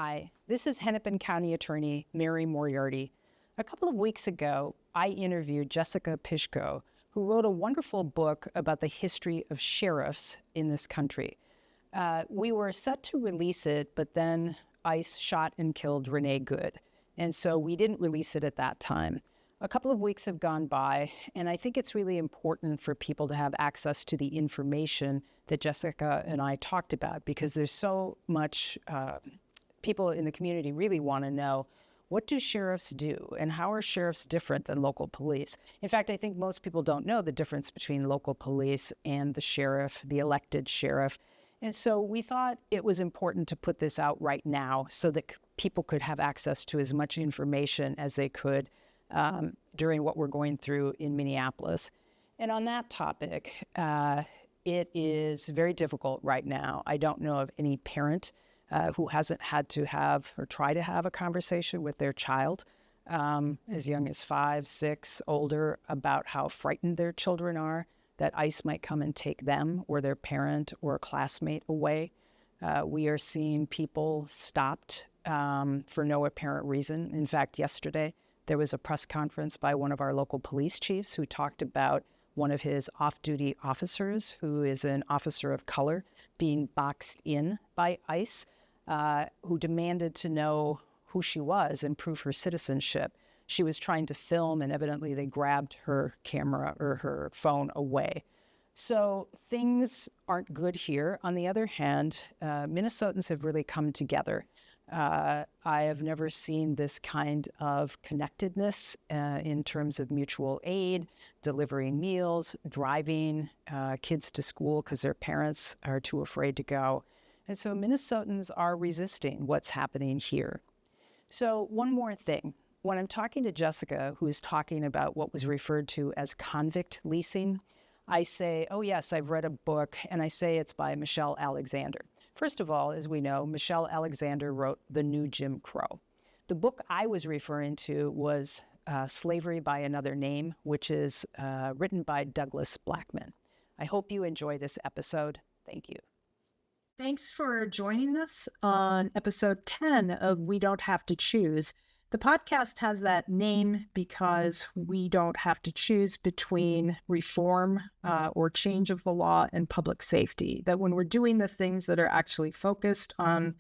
Hi, this is Hennepin County Attorney Mary Moriarty. A couple of weeks ago, I interviewed Jessica Pishko, who wrote a wonderful book about the history of sheriffs in this country. We were set to release it, but then ICE shot and killed Renee Good, and so we didn't release it at that time. A couple of weeks have gone by, and I think it's really important for people to have access to the information that Jessica and I talked about, because there's so much people in the community really want to know, what do sheriffs do and how are sheriffs different than local police? In fact, I think most people don't know the difference between local police and the sheriff, the elected sheriff. And so we thought it was important to put this out right now so that people could have access to as much information as they could during what we're going through in Minneapolis. And on that topic, it is very difficult right now. I don't know of any parent who hasn't had to have or try to have a conversation with their child as young as 5, 6, older, about how frightened their children are that ICE might come and take them or their parent or a classmate away. We are seeing people stopped for no apparent reason. In fact, yesterday, there was a press conference by one of our local police chiefs who talked about one of his off-duty officers, who is an officer of color, being boxed in by ICE, who demanded to know who she was and prove her citizenship. She was trying to film, and evidently they grabbed her camera or her phone away. So things aren't good here. On the other hand, Minnesotans have really come together. I have never seen this kind of connectedness in terms of mutual aid, delivering meals, driving kids to school because their parents are too afraid to go. And so Minnesotans are resisting what's happening here. So one more thing. When I'm talking to Jessica, who is talking about what was referred to as convict leasing, I say, oh yes, I've read a book, and I say it's by Michelle Alexander. First of all, as we know, Michelle Alexander wrote The New Jim Crow. The book I was referring to was Slavery by Another Name, which is written by Douglas Blackman. I hope you enjoy this episode. Thank you. Thanks for joining us on episode 10 of We Don't Have to Choose. The podcast has that name because we don't have to choose between reform or change of the law and public safety. That when we're doing the things that are actually focused on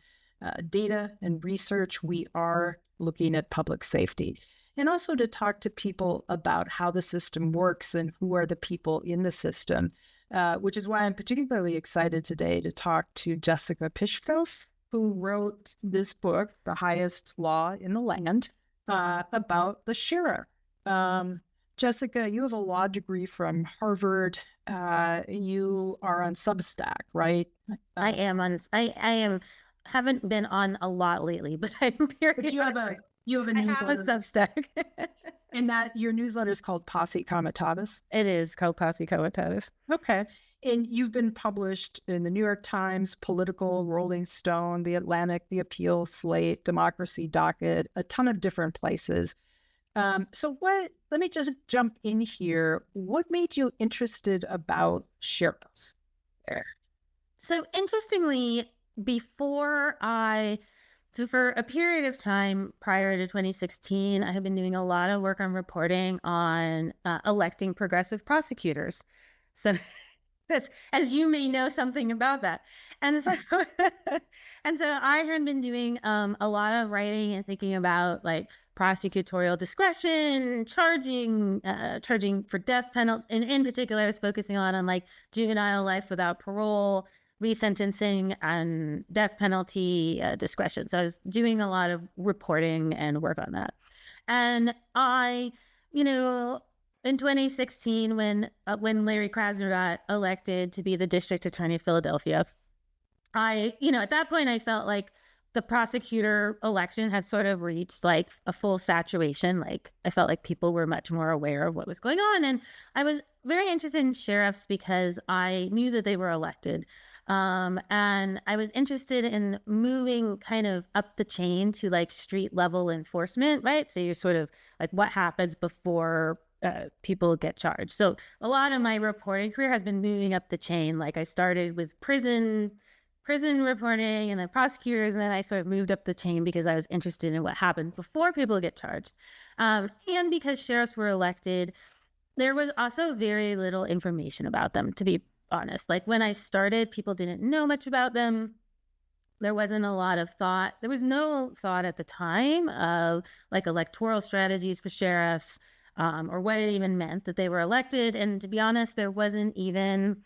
data and research, we are looking at public safety. And also to talk to people about how the system works and who are the people in the system, which is why I'm particularly excited today to talk to Jessica Pishko, who wrote this book, The Highest Law in the Land, about the sheriff. Jessica, you have a law degree from Harvard. You are on Substack, right? I am. Haven't been on a lot lately, but I'm very. But you have a newsletter. I have a Substack. And that your newsletter is called Posse Comitatus? It is called Posse Comitatus. Okay. And you've been published in the New York Times, Political, Rolling Stone, The Atlantic, The Appeal, Slate, Democracy, Docket, a ton of different places. Let me just jump in here. What made you interested about sheriffs? So interestingly, So for a period of time prior to 2016, I have been doing a lot of work on reporting on electing progressive prosecutors. So as you may know something about that. And so, and so I had been doing a lot of writing and thinking about like prosecutorial discretion, charging for death penalty. And in particular, I was focusing on like juvenile life without parole, resentencing, and death penalty discretion. So I was doing a lot of reporting and work on that. And in 2016, when Larry Krasner got elected to be the district attorney of Philadelphia, at that point, I felt like the prosecutor election had sort of reached like a full saturation. Like I felt like people were much more aware of what was going on. And I was very interested in sheriffs because I knew that they were elected. And I was interested in moving kind of up the chain to like street level enforcement, right? So you're sort of like what happens before people get charged. So a lot of my reporting career has been moving up the chain. Like I started with prison prison reporting and then prosecutors, and then I sort of moved up the chain because I was interested in what happened before people get charged. And because sheriffs were elected, there was also very little information about them, to be honest. Like when I started, people didn't know much about them. There wasn't a lot of thought. There was no thought at the time of like electoral strategies for sheriffs, or what it even meant that they were elected. And to be honest, there wasn't even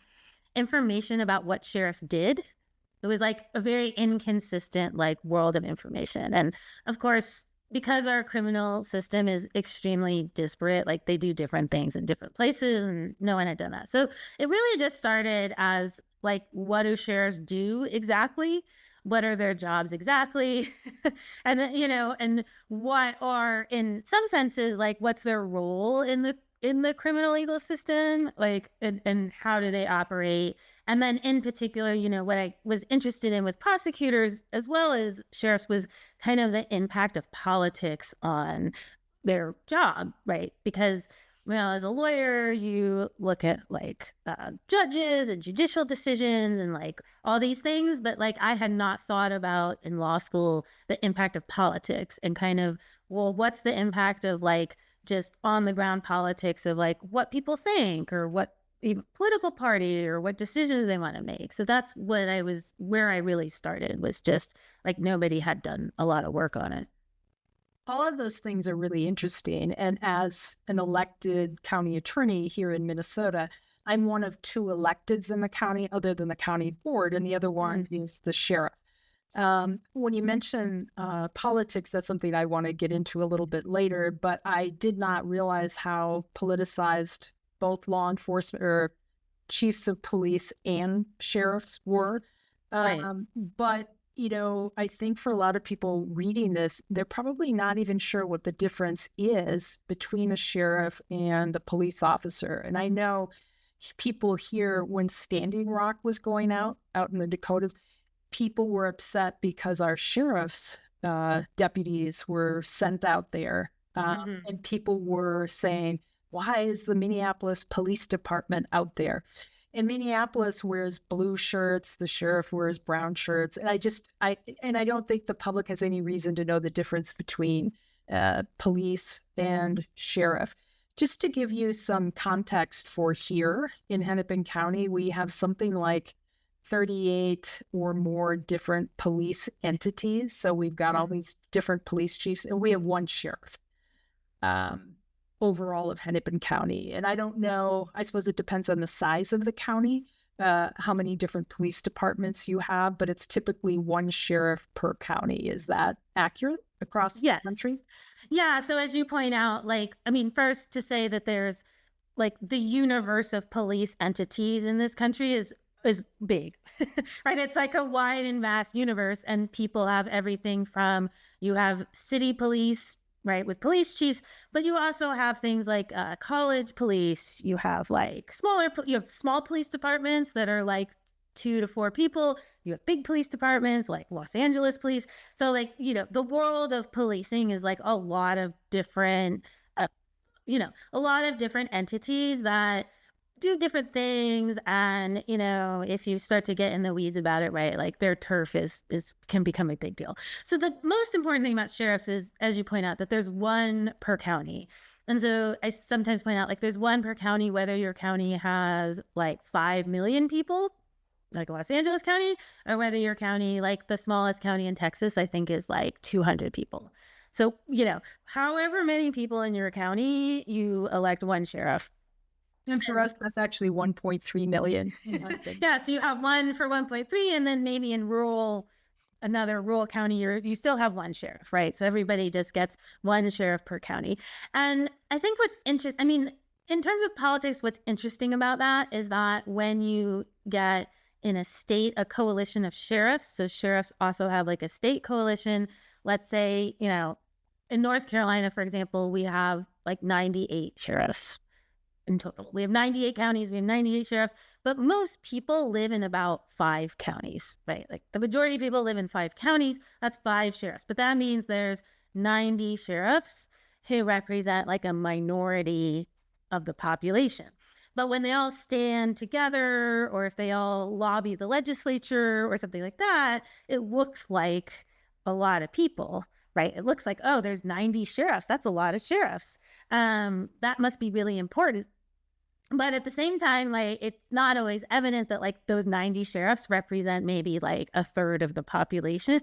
information about what sheriffs did. It was like a very inconsistent like world of information. And of course, because our criminal system is extremely disparate, like they do different things in different places, and no one had done that. So it really just started as like, what do sheriffs do exactly? What are their jobs exactly? And then, and what are, in some senses, like what's their role in the criminal legal system, like, and how do they operate? And then in particular, what I was interested in with prosecutors as well as sheriffs was kind of the impact of politics on their job, right? Because, as a lawyer, you look at like judges and judicial decisions and like all these things, but like I had not thought about in law school the impact of politics and kind of, well, what's the impact of like just on the ground politics of like what people think or what even political party or what decisions they want to make. So that's where I really started, was just like nobody had done a lot of work on it. All of those things are really interesting. And as an elected county attorney here in Minnesota, I'm one of 2 electeds in the county other than the county board, and the other one is the sheriff. When you mention politics, that's something I want to get into a little bit later, but I did not realize how politicized both law enforcement or chiefs of police and sheriffs were. Right. But, I think for a lot of people reading this, they're probably not even sure what the difference is between a sheriff and a police officer. And I know people here, when Standing Rock was going out in the Dakotas, people were upset because our sheriff's deputies were sent out there. And people were saying, why is the Minneapolis Police Department out there? And Minneapolis wears blue shirts, the sheriff wears brown shirts. And I don't think the public has any reason to know the difference between police and sheriff. Just to give you some context for here in Hennepin County, we have something like 38 or more different police entities. So we've got all these different police chiefs, and we have one sheriff overall of Hennepin County. And I don't know, I suppose it depends on the size of the county, how many different police departments you have, but it's typically one sheriff per county. Is that accurate across the country? Yeah. So as you point out, first to say that there's like the universe of police entities in this country is big, right? It's like a wide and vast universe, and people have everything from, you have city police, right, with police chiefs, but you also have things like college police. You have like you have small police departments that are like 2 to 4 people. You have big police departments like Los Angeles Police. So like, the world of policing is like a lot of different, a lot of different entities that do different things. And, if you start to get in the weeds about it, right, like their turf can become a big deal. So the most important thing about sheriffs is, as you point out, that there's one per county. And so I sometimes point out, like, there's one per county, whether your county has like 5 million people, like Los Angeles County, or whether your county, like the smallest county in Texas, I think is like 200 people. So, however many people in your county, you elect one sheriff. And for us, that's actually 1.3 million. Yeah, so you have one for 1.3, and then maybe in another rural county, you still have one sheriff, right? So everybody just gets one sheriff per county. And I think what's interesting, in terms of politics, what's interesting about that is that when you get in a state a coalition of sheriffs, so sheriffs also have like a state coalition. Let's say, in North Carolina, for example, we have like 98 sheriffs in total. We have 98 counties, we have 98 sheriffs, but most people live in about 5 counties, right? Like the majority of people live in 5 counties, that's 5 sheriffs. But that means there's 90 sheriffs who represent like a minority of the population. But when they all stand together, or if they all lobby the legislature or something like that, it looks like a lot of people, right? It looks like, oh, there's 90 sheriffs. That's a lot of sheriffs. That must be really important. But at the same time, like, it's not always evident that like those 90 sheriffs represent maybe like a third of the population.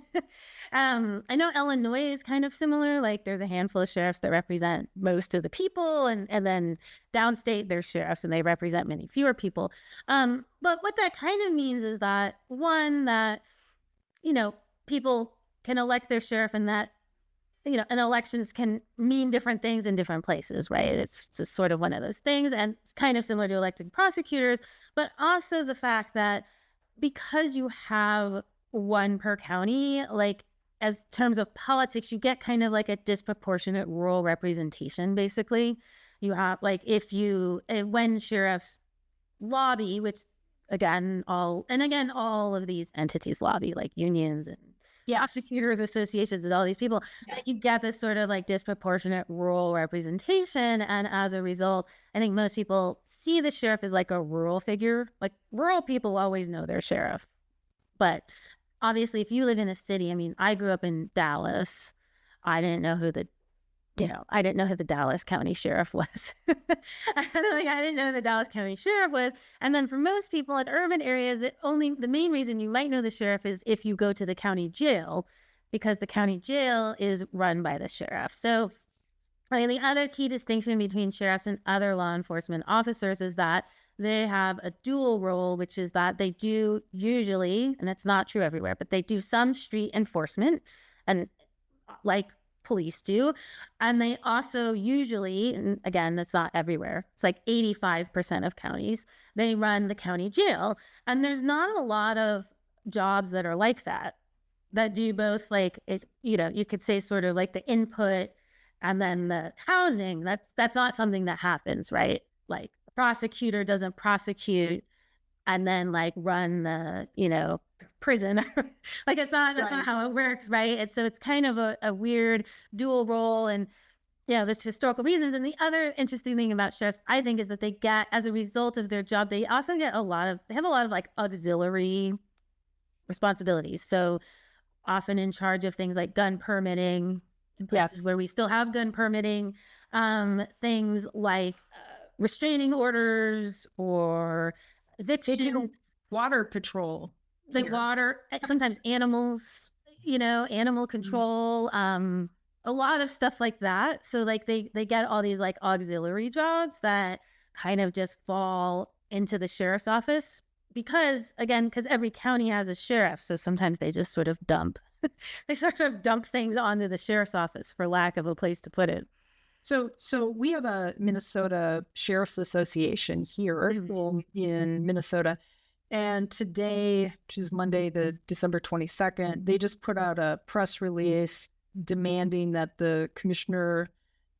I know Illinois is kind of similar. Like there's a handful of sheriffs that represent most of the people, and then downstate there's sheriffs and they represent many fewer people. But what that kind of means is that one, that, you know, people can elect their sheriff, and that, you know, and elections can mean different things in different places, right? It's just sort of one of those things. And it's kind of similar to elected prosecutors, but also the fact that because you have one per county, like as terms of politics, you get kind of like a disproportionate rural representation, basically. You have like, when sheriffs lobby, which all of these entities lobby, like unions and prosecutors associations and all these people, you get this sort of like disproportionate rural representation. And as a result, I think most people see the sheriff as like a rural figure. Like rural people always know their sheriff. But obviously, if you live in a city, I mean, I grew up in Dallas. I didn't know who the Dallas County Sheriff was. I didn't know who the Dallas County Sheriff was. And then for most people in urban areas, the main reason you might know the sheriff is if you go to the county jail, because the county jail is run by the sheriff. So the other key distinction between sheriffs and other law enforcement officers is that they have a dual role, which is that they do usually, and it's not true everywhere, but they do some street enforcement, and like police do. And they also usually, and again, that's not everywhere, it's like 85% of counties, they run the county jail. And there's not a lot of jobs that are like that do both, like, you could say sort of like the input and then the housing. That's not something that happens, right? Like the prosecutor doesn't prosecute and then like run the, prison. Like that's not how it works, right? And so it's kind of a weird dual role, and there's historical reasons. And the other interesting thing about sheriffs, I think, is that they get, as a result of their job, they also get they have a lot of like auxiliary responsibilities. So often in charge of things like gun permitting, in places where we still have gun permitting, things like restraining orders or evictions, water patrol, like water, sometimes animals, animal control, a lot of stuff like that. So like they get all these like auxiliary jobs that kind of just fall into the sheriff's office because every county has a sheriff. So sometimes they just sort of dump things onto the sheriff's office for lack of a place to put it. So we have a Minnesota Sheriff's Association here in Minnesota. And today, which is Monday, the December 22nd, they just put out a press release demanding that the Commissioner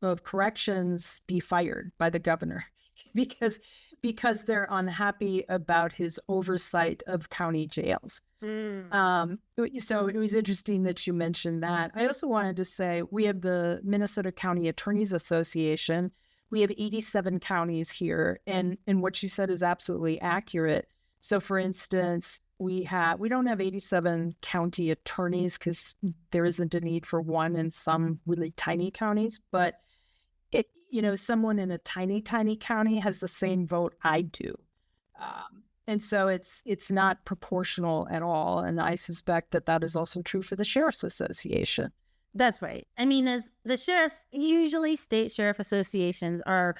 of Corrections be fired by the governor because they're unhappy about his oversight of county jails. So it was interesting that you mentioned that. I also wanted to say we have the Minnesota County Attorneys Association. We have 87 counties here, and what you said is absolutely accurate. So, for instance, we don't have 87 county attorneys because there isn't a need for one in some really tiny counties. But someone in a tiny county has the same vote I do, and so it's not proportional at all. And I suspect that is also true for the Sheriff's Association. That's right. I mean, as the sheriffs, usually state sheriff associations are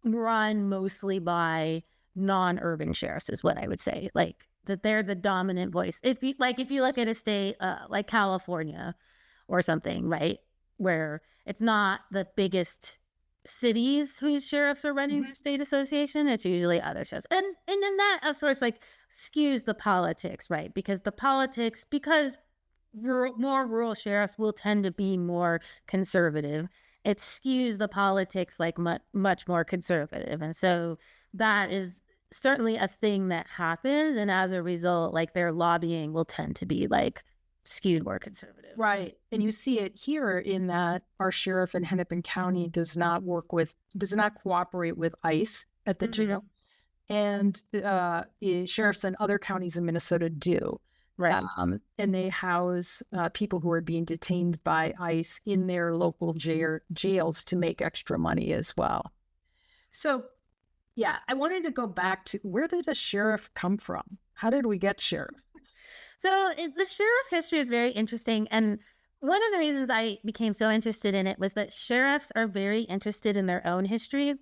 run mostly by non-urban sheriffs, is what I would say. Like that they're the dominant voice. If you look at a state like California or something, right, where it's not the biggest cities whose sheriffs are running their state association, it's usually other sheriffs, and then that of course like skews the politics, right? Because more rural sheriffs will tend to be more conservative. It skews the politics like much more conservative, and so that is certainly a thing that happens. And as a result, like their lobbying will tend to be like skewed more conservative. Right. And you see it here in that our sheriff in Hennepin County does not cooperate with ICE at the jail. and sheriffs in other counties in Minnesota do. Right. And they house people who are being detained by ICE in their local jails to make extra money as well. So, yeah, I wanted to go back to, where did a sheriff come from? How did we get sheriff? So the sheriff history is very interesting. And one of the reasons I became so interested in it was that sheriffs are very interested in their own history.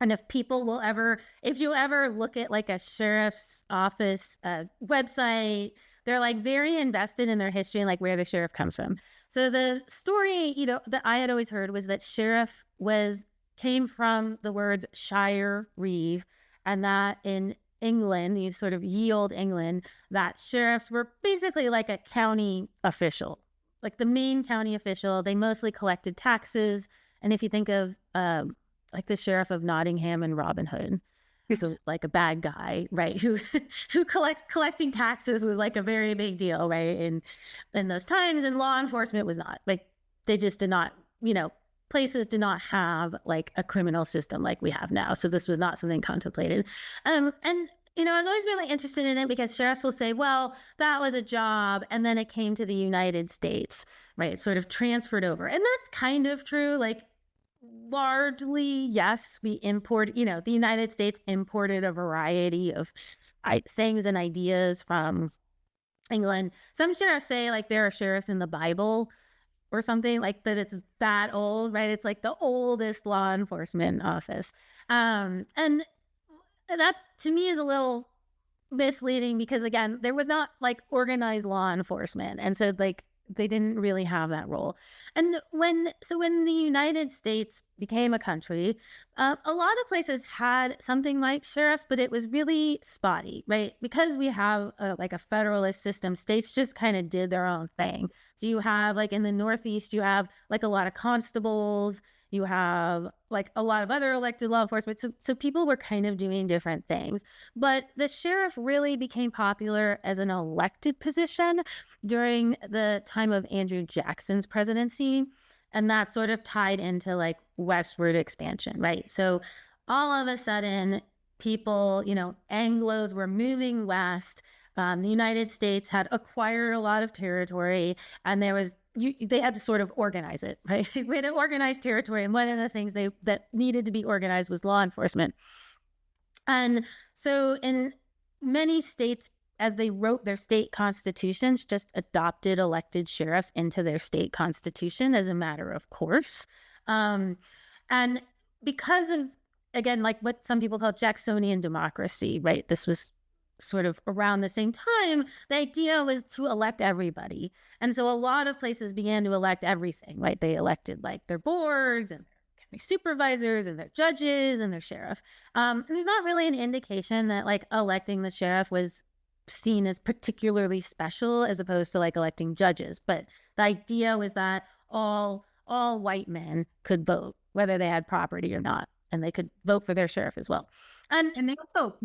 And if you ever look at like a sheriff's office website, they're like very invested in their history and like where the sheriff comes from. So the story, that I had always heard was that sheriff came from the words shire, reeve, and that in England, you sort of ye old England, that sheriffs were basically like a county official, like the main county official. They mostly collected taxes. And if you think of like the sheriff of Nottingham and Robin Hood, who's like a bad guy, right? Who collecting taxes was like a very big deal, right? And in those times, and law enforcement was not like, they just did not, places did not have like a criminal system like we have now. So this was not something contemplated. And I was always really interested in it because sheriffs will say, well, that was a job and then it came to the United States, right? Sort of transferred over. And that's kind of true. Like, largely, yes, the United States imported a variety of things and ideas from England. Some sheriffs say like there are sheriffs in the Bible or something, like that it's that old, right? It's like the oldest law enforcement office. And that to me is a little misleading because again, there was not like organized law enforcement. And so like they didn't really have that role. And when the United States became a country, a lot of places had something like sheriffs, but it was really spotty, right? Because we have like a federalist system, states just kind of did their own thing. So you have like in the Northeast, you have like a lot of constables, you have like a lot of other elected law enforcement. So people were kind of doing different things. But the sheriff really became popular as an elected position during the time of Andrew Jackson's presidency. And that sort of tied into like westward expansion, right? So all of a sudden, people, Anglos were moving west. The United States had acquired a lot of territory, and they had to sort of organize it, right? We had to organize territory, and one of the things that needed to be organized was law enforcement. And so in many states, as they wrote their state constitutions, just adopted elected sheriffs into their state constitution as a matter of course. And because of, again, like what some people call Jacksonian democracy, right? This was sort of around the same time, the idea was to elect everybody. And so a lot of places began to elect everything, right? They elected like their boards and their county supervisors and their judges and their sheriff. And there's not really an indication that like electing the sheriff was seen as particularly special as opposed to like electing judges. But the idea was that all white men could vote, whether they had property or not, and they could vote for their sheriff as well. And they also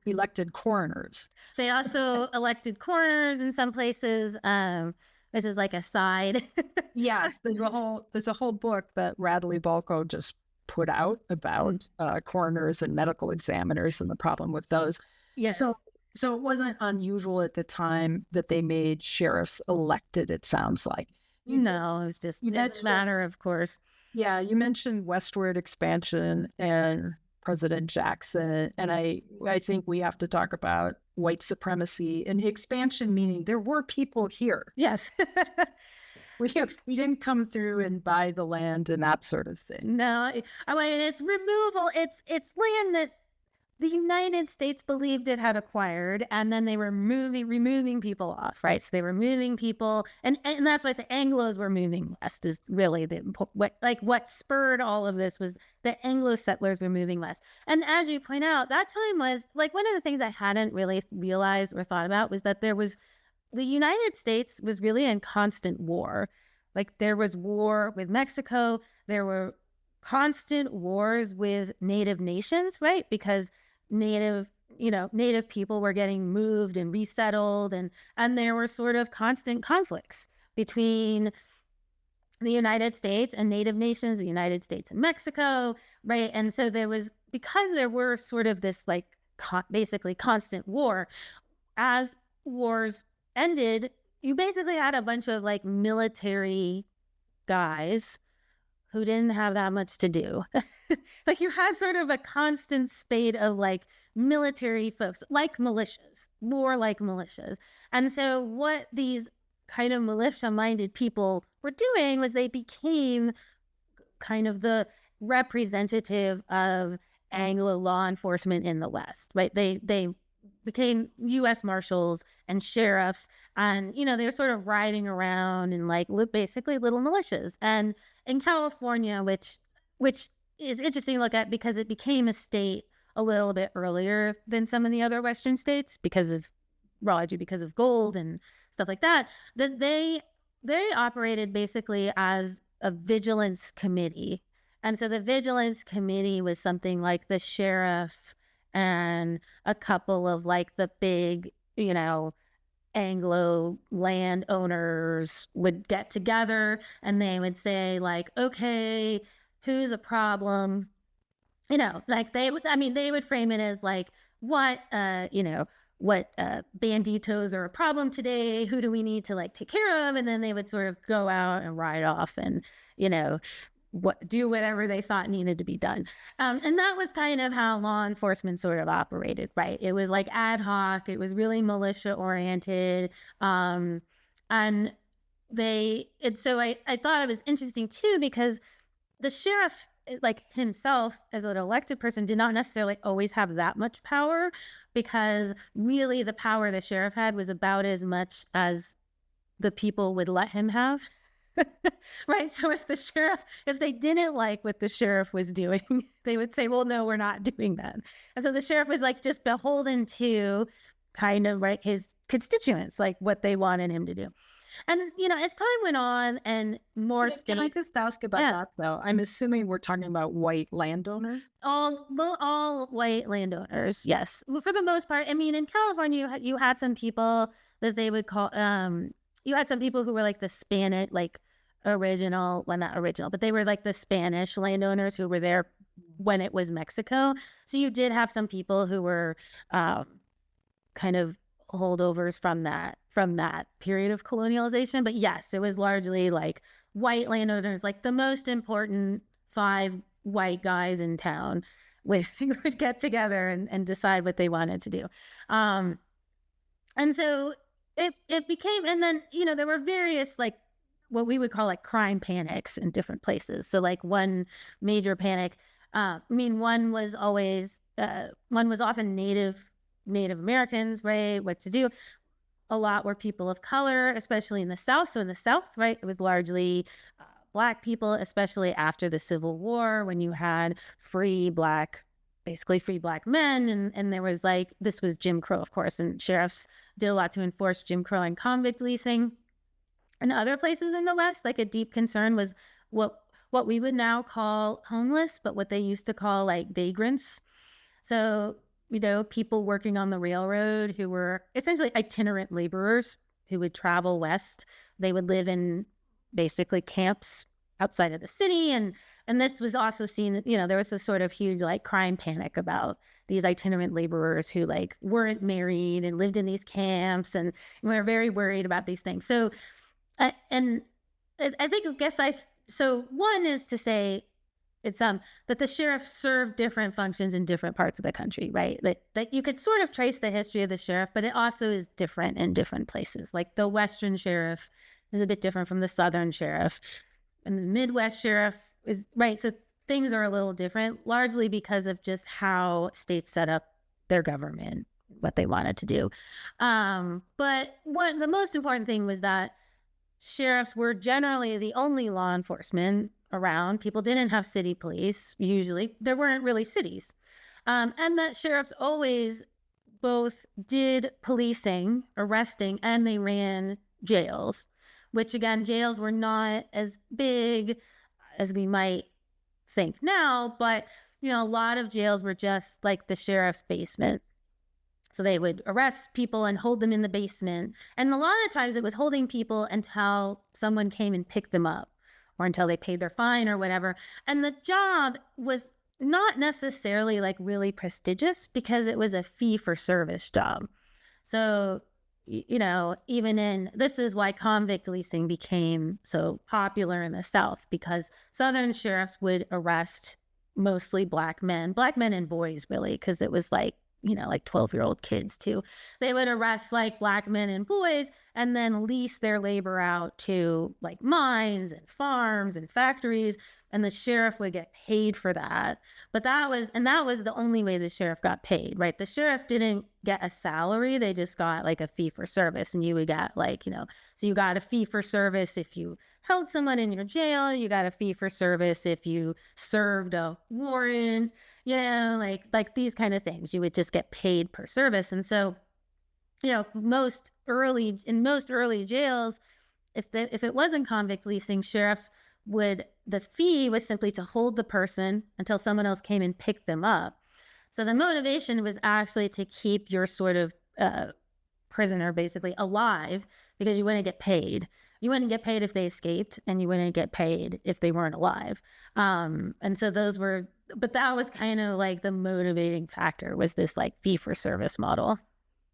elected coroners. They also elected coroners in some places. This is like a side. Yeah, there's a whole book that Radley Balko just put out about coroners and medical examiners and the problem with those. Yes. So it wasn't unusual at the time that they made sheriffs elected, it sounds like. No, it was just a matter of course. Yeah, you mentioned westward expansion and President Jackson, and I think we have to talk about white supremacy and expansion, meaning there were people here. Yes. We didn't come through and buy the land and that sort of thing. No, I mean, it's removal. It's land that the United States believed it had acquired, and then they were removing people off, right? So they were moving people, and that's why I say Anglos were moving west is really what spurred all of this was the Anglo settlers were moving west. And as you point out, that time was like one of the things I hadn't really realized or thought about was that the United States was really in constant war. Like there was war with Mexico, there were constant wars with Native nations, right? Because Native people were getting moved and resettled, and there were sort of constant conflicts between the United States and native nations, the United States and Mexico, right? And so because there were sort of this like basically constant war, as wars ended, you basically had a bunch of like military guys who didn't have that much to do. Like you had sort of a constant spate of like military folks, like militias, more like militias. And so what these kind of militia-minded people were doing was they became kind of the representative of Anglo law enforcement in the West, right? They became U.S. Marshals and sheriffs, and they were sort of riding around in like basically little militias. And in California, which is interesting to look at because it became a state a little bit earlier than some of the other Western states because of gold and stuff like that, that they operated basically as a vigilance committee. And so the vigilance committee was something like the sheriff and a couple of like the big, Anglo landowners would get together and they would say like, okay, who's a problem? Like they would frame it as like, what banditos are a problem today? Who do we need to like take care of? And then they would sort of go out and ride off and, do whatever they thought needed to be done. And that was kind of how law enforcement sort of operated, right? It was like ad hoc. It was really militia oriented. And so I thought it was interesting too, because the sheriff, like himself as an elected person, did not necessarily always have that much power, because really the power the sheriff had was about as much as the people would let him have. Right. So if they didn't like what the sheriff was doing, they would say, well, no, we're not doing that. And so the sheriff was like just beholden to kind of his constituents, like what they wanted him to do. And, as time went on and more Can I just ask about that, though? I'm assuming we're talking about white landowners? All white landowners, yes. Well, for the most part, in California, you had some people that they would call, you had some people who were like the Spanish, like original, well, not original, but they were like the Spanish landowners who were there when it was Mexico. So you did have some people who were kind of holdovers from that period of colonialization. But yes, it was largely like white landowners, like the most important 5 white guys in town would get together and decide what they wanted to do. And so it became, and then, there were various like what we would call like crime panics in different places. So like one major panic, one was often Native Americans, right? What to do. A lot were people of color, especially in the South. So in the South, right, it was largely Black people, especially after the Civil War, when you had free Black men. And there was like, this was Jim Crow, of course, and sheriffs did a lot to enforce Jim Crow and convict leasing. And other places in the West, like a deep concern was what we would now call homeless, but what they used to call like vagrants. So, people working on the railroad who were essentially itinerant laborers who would travel west. They would live in basically camps outside of the city. And this was also seen, there was this sort of huge like crime panic about these itinerant laborers who like weren't married and lived in these camps, and we were very worried about these things. So, so one is to say it's that the sheriff served different functions in different parts of the country, right? That you could sort of trace the history of the sheriff, but it also is different in different places. Like the Western sheriff is a bit different from the Southern sheriff, and the Midwest sheriff is right. So things are a little different, largely because of just how states set up their government, what they wanted to do. But the most important thing was that sheriffs were generally the only law enforcement around. People didn't have city police. Usually there weren't really cities. And that sheriffs always both did policing, arresting, and they ran jails, which again, jails were not as big as we might think now, but a lot of jails were just like the sheriff's basement. So they would arrest people and hold them in the basement. And a lot of times it was holding people until someone came and picked them up, or until they paid their fine or whatever. And the job was not necessarily like really prestigious because it was a fee for service job. So, even in this is why convict leasing became so popular in the South, because Southern sheriffs would arrest mostly black men and boys, really, because it was like, like 12-year-old kids too. They would arrest like black men and boys and then lease their labor out to like mines and farms and factories. And the sheriff would get paid for that. But that was the only way the sheriff got paid, right? The sheriff didn't get a salary. They just got like a fee for service. And you would get like, so you got a fee for service if you held someone in your jail. You got a fee for service if you served a warrant, like these kind of things. You would just get paid per service. And so, in most early jails, if it wasn't convict leasing, sheriffs the fee was simply to hold the person until someone else came and picked them up. So the motivation was actually to keep your sort of prisoner basically alive, because you wouldn't get paid. You wouldn't get paid if they escaped, and you wouldn't get paid if they weren't alive. And so but that was kind of like the motivating factor, was this like fee for service model.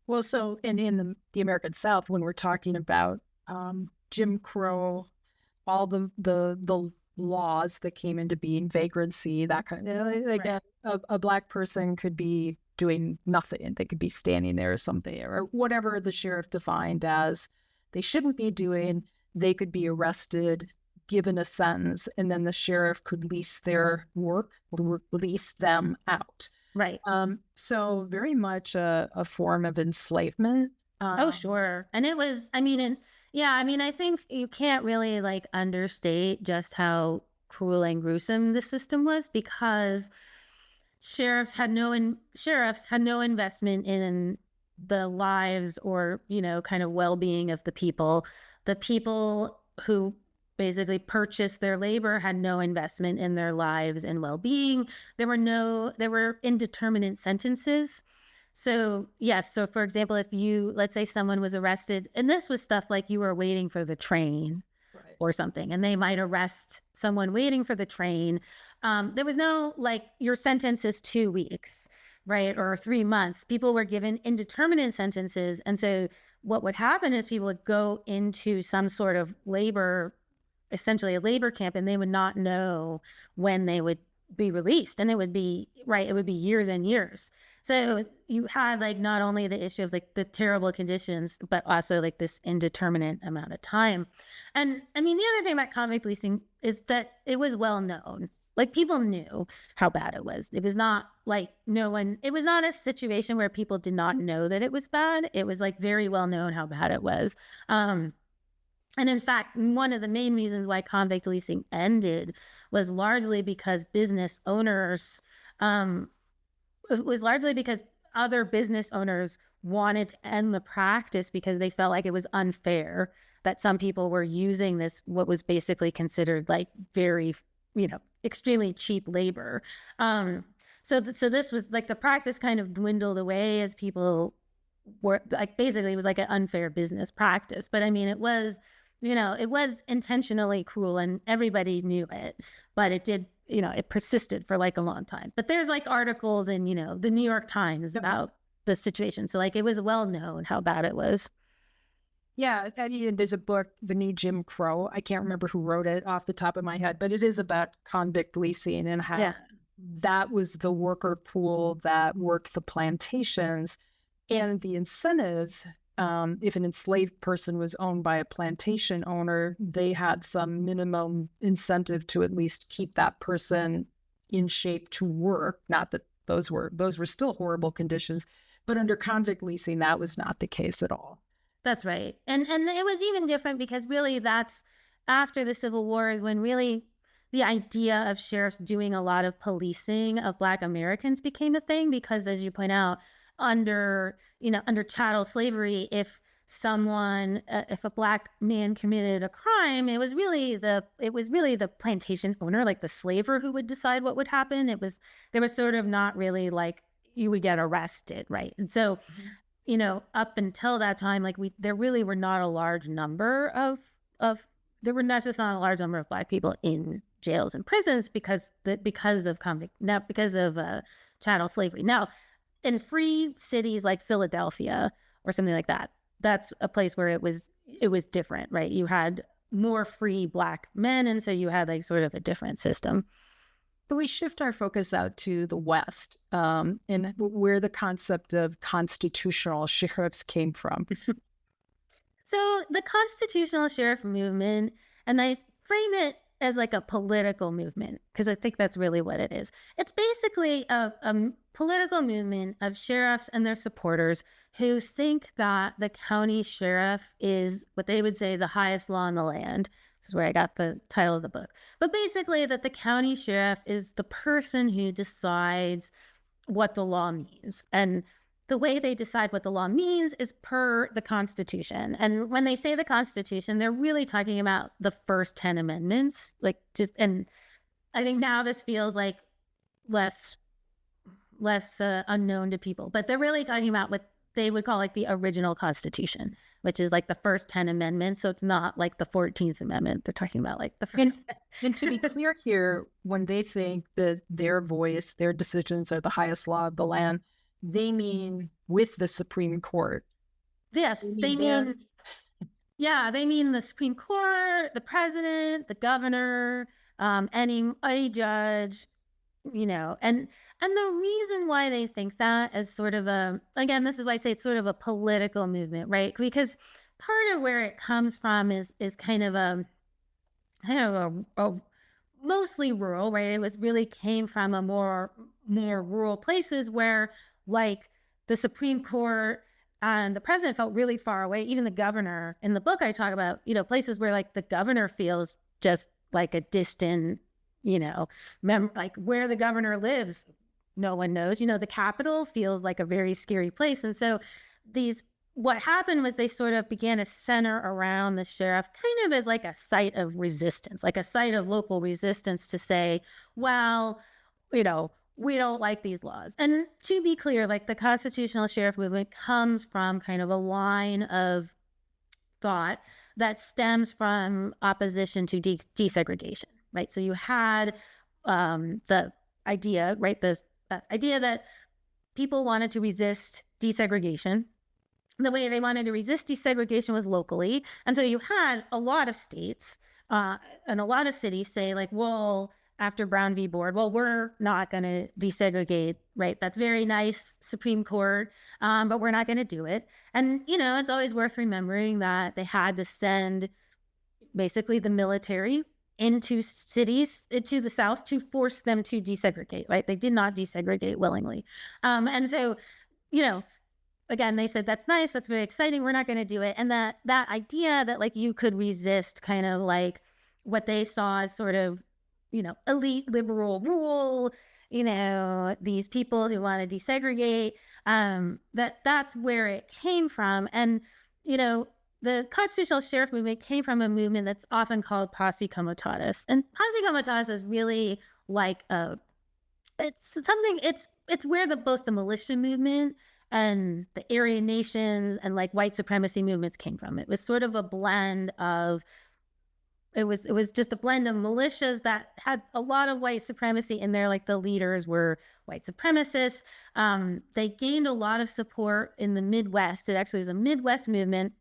Well, so in the American South, when we're talking about Jim Crow, all the laws that came into being, vagrancy, that kind of, like Right. a black person could be doing nothing. They could be standing there or something, or whatever the sheriff defined as they shouldn't be doing. They could be arrested, given a sentence, and then the sheriff could lease their work, lease them out. Right. So very much a form of enslavement. Oh, sure. And it was, I think you can't really like understate just how cruel and gruesome the system was, because sheriffs had no investment in the lives or, kind of well-being of the people. The people who basically purchased their labor had no investment in their lives and well-being. There were indeterminate sentences. So yes, so for example, let's say someone was arrested, and this was stuff like you were waiting for the train or something, and they might arrest someone waiting for the train. There was no like, your sentence is 2 weeks, right? Or 3 months. People were given indeterminate sentences. And so what would happen is people would go into some sort of essentially a labor camp, and they would not know when they would be released. And it would be years and years. So you had like not only the issue of like the terrible conditions, but also like this indeterminate amount of time. And the other thing about convict leasing is that it was well known. Like, people knew how bad it was. It was not like it was not a situation where people did not know that it was bad. It was like very well known how bad it was. And in fact, one of the main reasons why convict leasing ended was largely because other business owners wanted to end the practice, because they felt like it was unfair that some people were using this, what was basically considered like very, extremely cheap labor. So this was like, the practice kind of dwindled away as people were like, basically it was like an unfair business practice. But it was, it was intentionally cruel, and everybody knew it, but it did, it persisted for like a long time. But there's like articles in, the New York Times about the situation. So like, it was well known how bad it was. Yeah, there's a book, The New Jim Crow. I can't remember who wrote it off the top of my head, but it is about convict leasing and how that was the worker pool that worked the plantations, and the incentives. If an enslaved person was owned by a plantation owner, they had some minimum incentive to at least keep that person in shape to work. Not that those were still horrible conditions, but under convict leasing, that was not the case at all. That's right. And it was even different, because really that's after the Civil War is when really the idea of sheriffs doing a lot of policing of Black Americans became a thing, because as you point out, under chattel slavery, if a Black man committed a crime, it was really the plantation owner, like the slaver, who would decide what would happen. There was sort of not really like you would get arrested, right? And so, up until that time, like there really were not a large number of there were not just not a large number of Black people in jails and prisons because of convict, not because of chattel slavery. Now, in free cities like Philadelphia or something like that, that's a place where it was different, right? You had more free Black men, and so you had like sort of a different system. But we shift our focus out to the West, and where the concept of constitutional sheriffs came from. So the constitutional sheriff movement, and I frame it as like a political movement because I think that's really what it is. It's basically a political movement of sheriffs and their supporters who think that the county sheriff is what they would say the highest law in the land. This is where I got the title of the book. But basically that the county sheriff is the person who decides what the law means. And the way they decide what the law means is per the Constitution. And when they say the Constitution, they're really talking about the first 10 amendments. And I think now this feels like less unknown to people, but they're really talking about what they would call like the original Constitution, which is like the first 10 amendments. So it's not like the 14th Amendment. They're talking about like the first. And to be clear here, when they think that their voice, their decisions are the highest law of the land, they mean with the Supreme Court. Yes, they mean the Supreme Court, the president, the governor, any judge, and the reason why they think that is sort of again, this is why I say it's sort of a political movement, right? Because part of where it comes from is kind of a mostly rural, right? It was really came from a more rural places where like the Supreme Court and the president felt really far away. Even the governor in the book, I talk about, places where like the governor feels just like a distant, like where the governor lives, no one knows. The Capitol feels like a very scary place. And so what happened was they sort of began to center around the sheriff kind of as like a site of resistance, like a site of local resistance to say, well, we don't like these laws. And to be clear, like the constitutional sheriff movement comes from kind of a line of thought that stems from opposition to desegregation, right? So you had the idea, right? The idea that people wanted to resist desegregation. The way they wanted to resist desegregation was locally. And so you had a lot of states and a lot of cities say like, well, after Brown v. Board, well, we're not going to desegregate, right? That's very nice, Supreme Court, but we're not going to do it. And, it's always worth remembering that they had to send basically the military into cities, to the South, to force them to desegregate, right? They did not desegregate willingly. And so, again, they said, that's nice, that's very exciting, we're not going to do it. And that idea that like you could resist kind of like what they saw as sort of, elite liberal rule, these people who want to desegregate, that's where it came from. And, the constitutional sheriff movement came from a movement that's often called posse comitatus. And posse comitatus is really like it's where both the militia movement and the Aryan nations and like white supremacy movements came from. It was sort of a blend of It was just a blend of militias that had a lot of white supremacy in there. Like the leaders were white supremacists. They gained a lot of support in the Midwest. It actually was a Midwest movement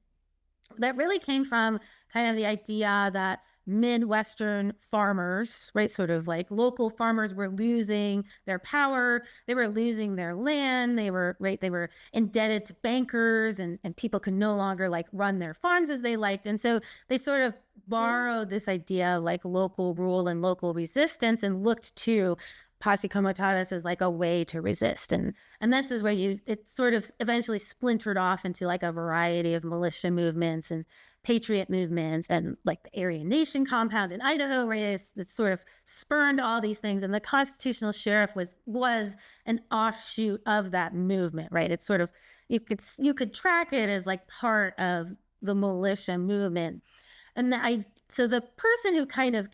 that really came from kind of the idea that Midwestern farmers, right, sort of like local farmers were losing their power. They were losing their land. They were indebted to bankers, and people could no longer like run their farms as they liked. And so they sort of borrowed this idea of like local rule and local resistance and looked to posse comitatus as like a way to resist. And this is where it sort of eventually splintered off into like a variety of militia movements and patriot movements and like the Aryan Nation compound in Idaho, right? It sort of spurned all these things. And the constitutional sheriff was an offshoot of that movement, right? It's sort of, you could track it as like part of the militia movement. And so the person who kind of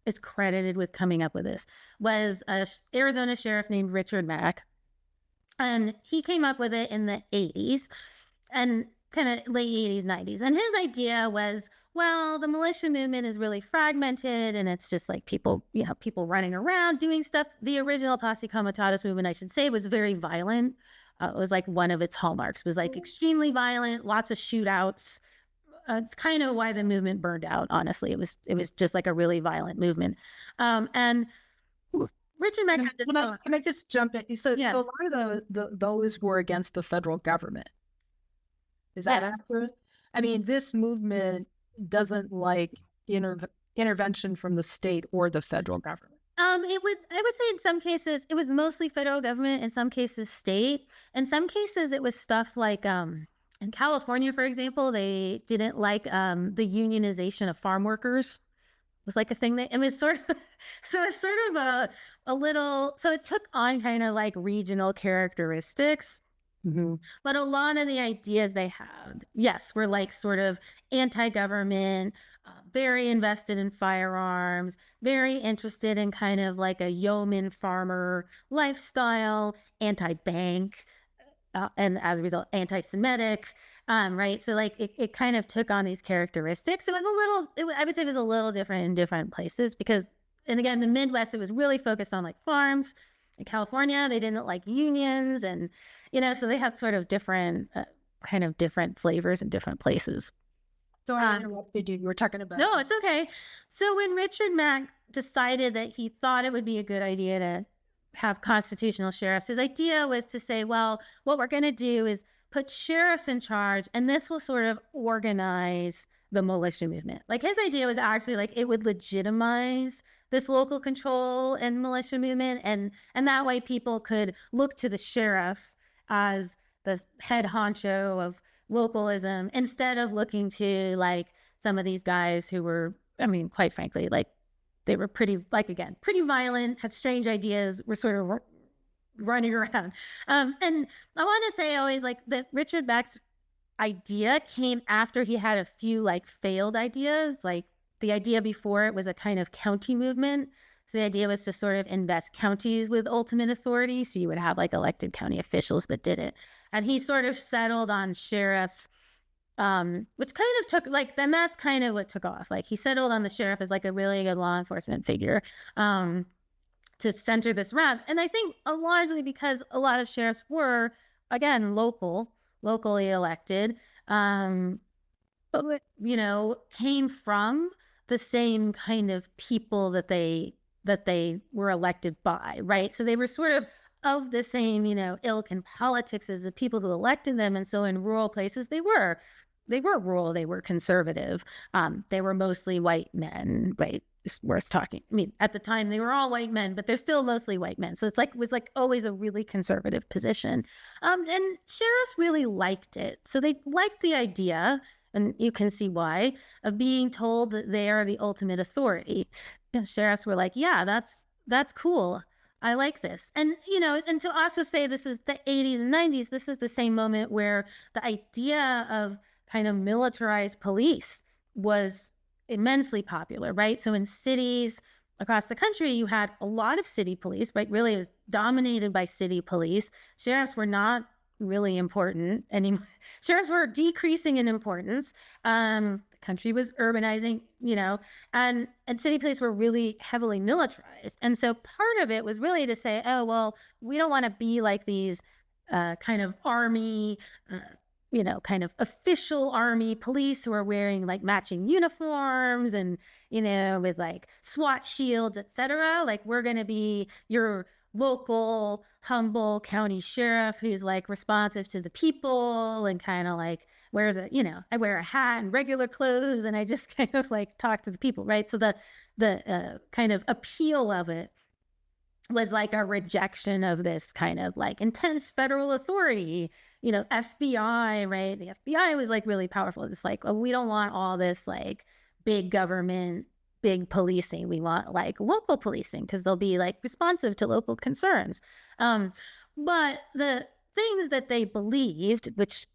is credited with coming up with this was an Arizona sheriff named Richard Mack. And he came up with it in the 80s. And kind of late 80s, 90s. And his idea was, well, the militia movement is really fragmented and it's just like people, people running around doing stuff. The original Posse Comitatus movement, I should say, was very violent. It was like one of its hallmarks, was like extremely violent, lots of shootouts. It's kind of why the movement burned out, honestly. It was just like a really violent movement. And Richard Mack had this. Can I just jump in? So a lot of those were against the federal government. Is that accurate? I mean, this movement doesn't like intervention from the state or the federal government. I would say in some cases it was mostly federal government, in some cases state. In some cases it was stuff like in California, for example, they didn't like the unionization of farm workers. It was like a thing that it was sort of a little, so it took on kind of like regional characteristics. Mm-hmm. But a lot of the ideas they had, yes, were like sort of anti-government, very invested in firearms, very interested in kind of like a yeoman farmer lifestyle, anti-bank, and as a result, anti-Semitic, right? So like it kind of took on these characteristics. It was I would say it was a little different in different places because, and again, the Midwest, it was really focused on like farms. In California, they didn't like unions and, so they have sort of different, kind of different flavors in different places. So I interrupted you. You were talking about. No, it's okay. So when Richard Mack decided that he thought it would be a good idea to have constitutional sheriffs, his idea was to say, well, what we're going to do is put sheriffs in charge, and this will sort of organize the militia movement. Like his idea was actually like it would legitimize this local control and militia movement, and that way people could look to the sheriff as the head honcho of localism instead of looking to like some of these guys who were, I mean, quite frankly, like they were pretty violent, had strange ideas, were sort of running around. And I want to say always like that Richard Mack's idea came after he had a few like failed ideas. Like the idea before it was a kind of county movement. So the idea was to sort of invest counties with ultimate authority. So you would have like elected county officials that did it. And he sort of settled on sheriffs, which kind of took like, then that's kind of what took off. Like he settled on the sheriff as like a really good law enforcement figure to center this around. And I think largely because a lot of sheriffs were, again, locally elected, but, came from the same kind of people that they were elected by, right? So they were sort of the same, ilk in politics as the people who elected them. And so in rural places, they were rural, they were conservative. They were mostly white men, right? It's worth talking. I mean, at the time they were all white men, but they're still mostly white men. So it was always a really conservative position. And sheriffs really liked it. So they liked the idea, and you can see why, of being told that they are the ultimate authority. Sheriffs were like, yeah, that's cool. I like this. And, and to also say this is the 80s and 90s, this is the same moment where the idea of kind of militarized police was immensely popular, right? So in cities across the country, you had a lot of city police, right? Really, it was dominated by city police. Sheriffs were not really important anymore. Sheriffs were decreasing in importance. The country was urbanizing, and city police were really heavily militarized. And so part of it was really to say, oh, well, we don't want to be like these kind of army, kind of official army police who are wearing like matching uniforms and, with like SWAT shields, etc. Like we're going to be your local, humble county sheriff who's like responsive to the people and kind of like wears I wear a hat and regular clothes and I just kind of like talk to the people, right? So the kind of appeal of it was like a rejection of this kind of like intense federal authority, FBI, right? The FBI was like really powerful. It's like, oh, we don't want all this like big government, big policing. We want like local policing because they'll be like responsive to local concerns. But the things that they believed, which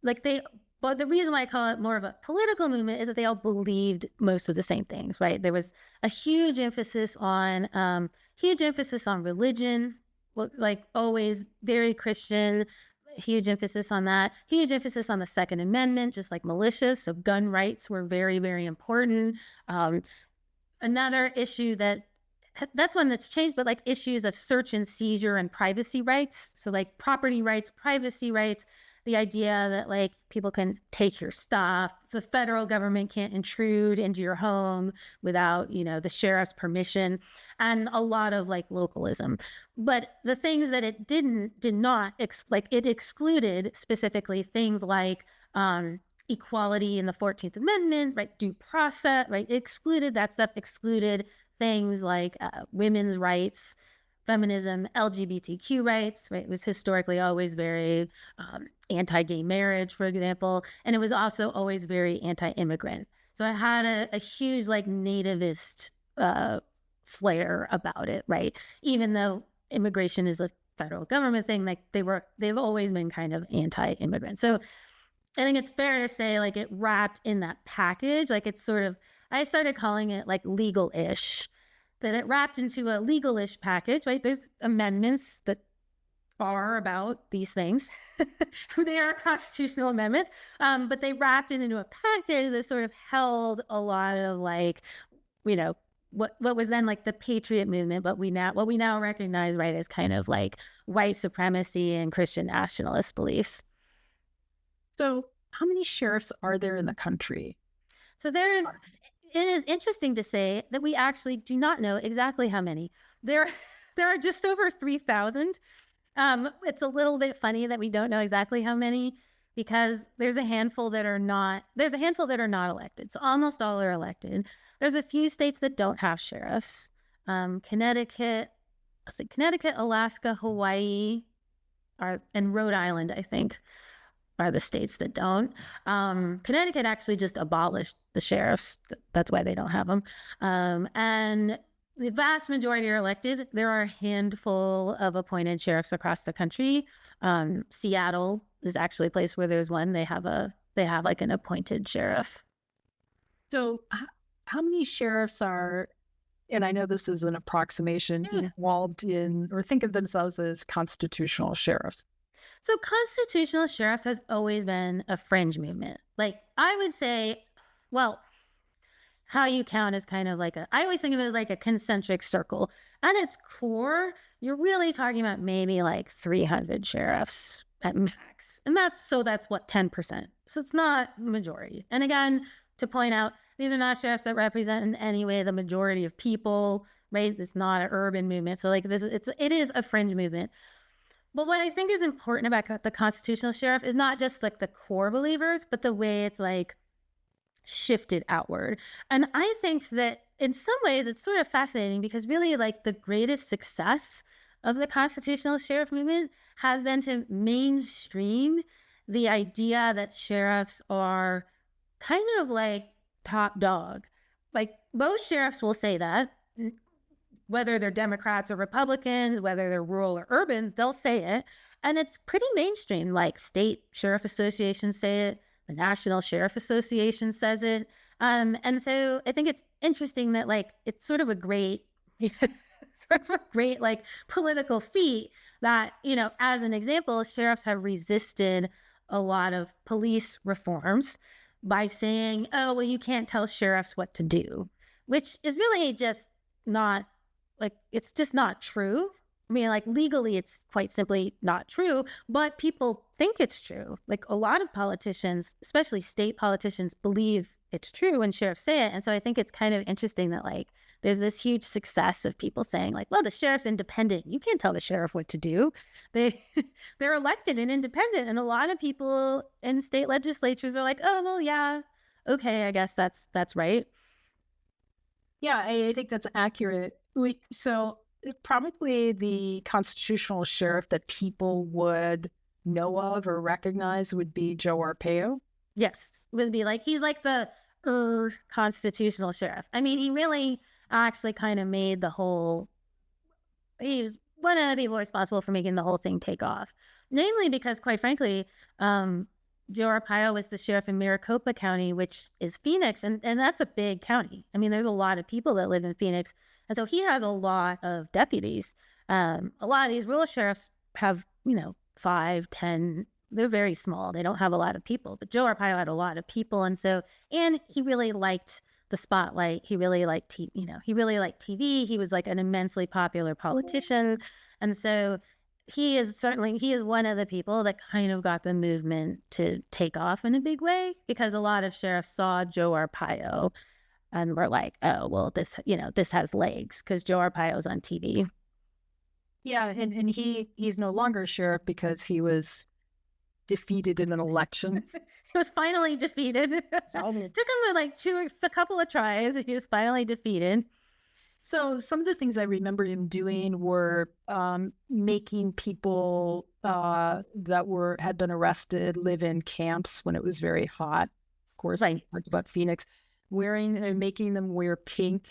but the reason why I call it more of a political movement is that they all believed most of the same things, right? There was a huge emphasis on religion, like always very Christian. huge emphasis on that. Huge emphasis on the Second Amendment, just like militias. So gun rights were very, very important. Another issue that's one that's changed, but like issues of search and seizure and privacy rights. So like property rights, privacy rights, the idea that like people can take your stuff. The federal government can't intrude into your home without, the sheriff's permission, and a lot of like localism. But the things that it did not, it excluded specifically things like, equality in the 14th Amendment, right? Due process, right? It excluded that stuff, excluded things like women's rights, feminism, LGBTQ rights, right? It was historically always very anti-gay marriage, for example. And it was also always very anti-immigrant. So it had a huge like nativist flair about it, right? Even though immigration is a federal government thing, like they've always been kind of anti-immigrant. So I think it's fair to say like it wrapped in that package, like it's sort of, I started calling it like legal-ish, that it wrapped into a legal-ish package, right? There's amendments that are about these things. They are constitutional amendments, but they wrapped it into a package that sort of held a lot of like, what was then like the patriot movement, but what we now recognize, right, as kind of like white supremacy and Christian nationalist beliefs. So how many sheriffs are there in the country? So it is interesting to say that we actually do not know exactly how many. There are just over 3,000. It's a little bit funny that we don't know exactly how many, because there's a handful that are not elected. So almost all are elected. There's a few states that don't have sheriffs. Connecticut, Alaska, Hawaii, and Rhode Island, I think, are the states that don't. Connecticut actually just abolished the sheriffs. That's why they don't have them. And the vast majority are elected. There are a handful of appointed sheriffs across the country. Seattle is actually a place where there's one. They have like an appointed sheriff. So how many sheriffs are, and I know this is an approximation, involved in or think of themselves as constitutional sheriffs? So constitutional sheriffs has always been a fringe movement. Like I would say, well, how you count is kind of like I always think of it as like a concentric circle. At its core, you're really talking about maybe like 300 sheriffs at max. And that's what, 10%. So it's not the majority. And again, to point out, these are not sheriffs that represent in any way the majority of people, right? It's not an urban movement. So like it is a fringe movement. But what I think is important about the constitutional sheriff is not just like the core believers, but the way it's like shifted outward. And I think that in some ways it's sort of fascinating, because really like the greatest success of the constitutional sheriff movement has been to mainstream the idea that sheriffs are kind of like top dog. Like most sheriffs will say that, whether they're Democrats or Republicans, whether they're rural or urban, they'll say it. And it's pretty mainstream. Like state sheriff associations say it. The National Sheriff Association says it. And so I think it's interesting that like, it's sort of a great, like political feat that, as an example, sheriffs have resisted a lot of police reforms by saying, oh, well, you can't tell sheriffs what to do, which is really just not, like, it's just not true. I mean, like legally, it's quite simply not true, but people think it's true. Like a lot of politicians, especially state politicians, believe it's true when sheriffs say it. And so I think it's kind of interesting that like there's this huge success of people saying like, well, the sheriff's independent. You can't tell the sheriff what to do. They're elected and independent. And a lot of people in state legislatures are like, oh, well, yeah, okay, I guess that's right. Yeah, I think that's accurate. So probably the constitutional sheriff that people would know of or recognize would be Joe Arpaio. Yes, would be like, he's like the constitutional sheriff. I mean, he really actually kind of made he's one of the people responsible for making the whole thing take off. Namely because, quite frankly, Joe Arpaio was the sheriff in Maricopa County, which is Phoenix, and that's a big county. I mean, there's a lot of people that live in Phoenix, and so he has a lot of deputies. A lot of these rural sheriffs have, 5, 10. They're very small. They don't have a lot of people. But Joe Arpaio had a lot of people. And he really liked the spotlight. He really liked he really liked TV. He was like an immensely popular politician. And so he is one of the people that kind of got the movement to take off in a big way, because a lot of sheriffs saw Joe Arpaio and were like, oh, well, this has legs because Joe Arpaio's on TV. Yeah, and he's no longer sheriff because he was defeated in an election. He was finally defeated. It took him like a couple of tries. He was finally defeated. So some of the things I remember him doing were making people that had been arrested live in camps when it was very hot. Of course, I talked about Phoenix, making them wear pink,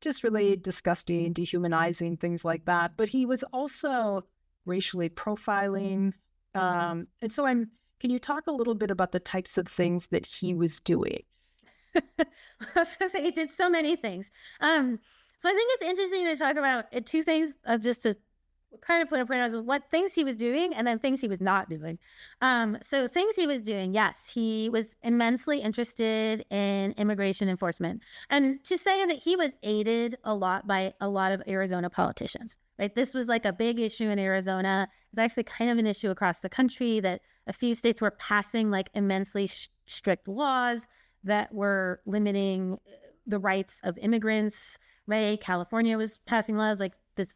just really disgusting, dehumanizing, things like that. But he was also racially profiling. And so can you talk a little bit about the types of things that he was doing? I was gonna say he did so many things. So I think it's interesting to talk about two things of just to kind of put a point on what things he was doing and then things he was not doing. So things he was doing, yes, he was immensely interested in immigration enforcement. And to say that he was aided a lot by a lot of Arizona politicians, right? This was like a big issue in Arizona. It's actually kind of an issue across the country that a few states were passing like immensely strict laws that were limiting the rights of immigrants, right? California was passing laws like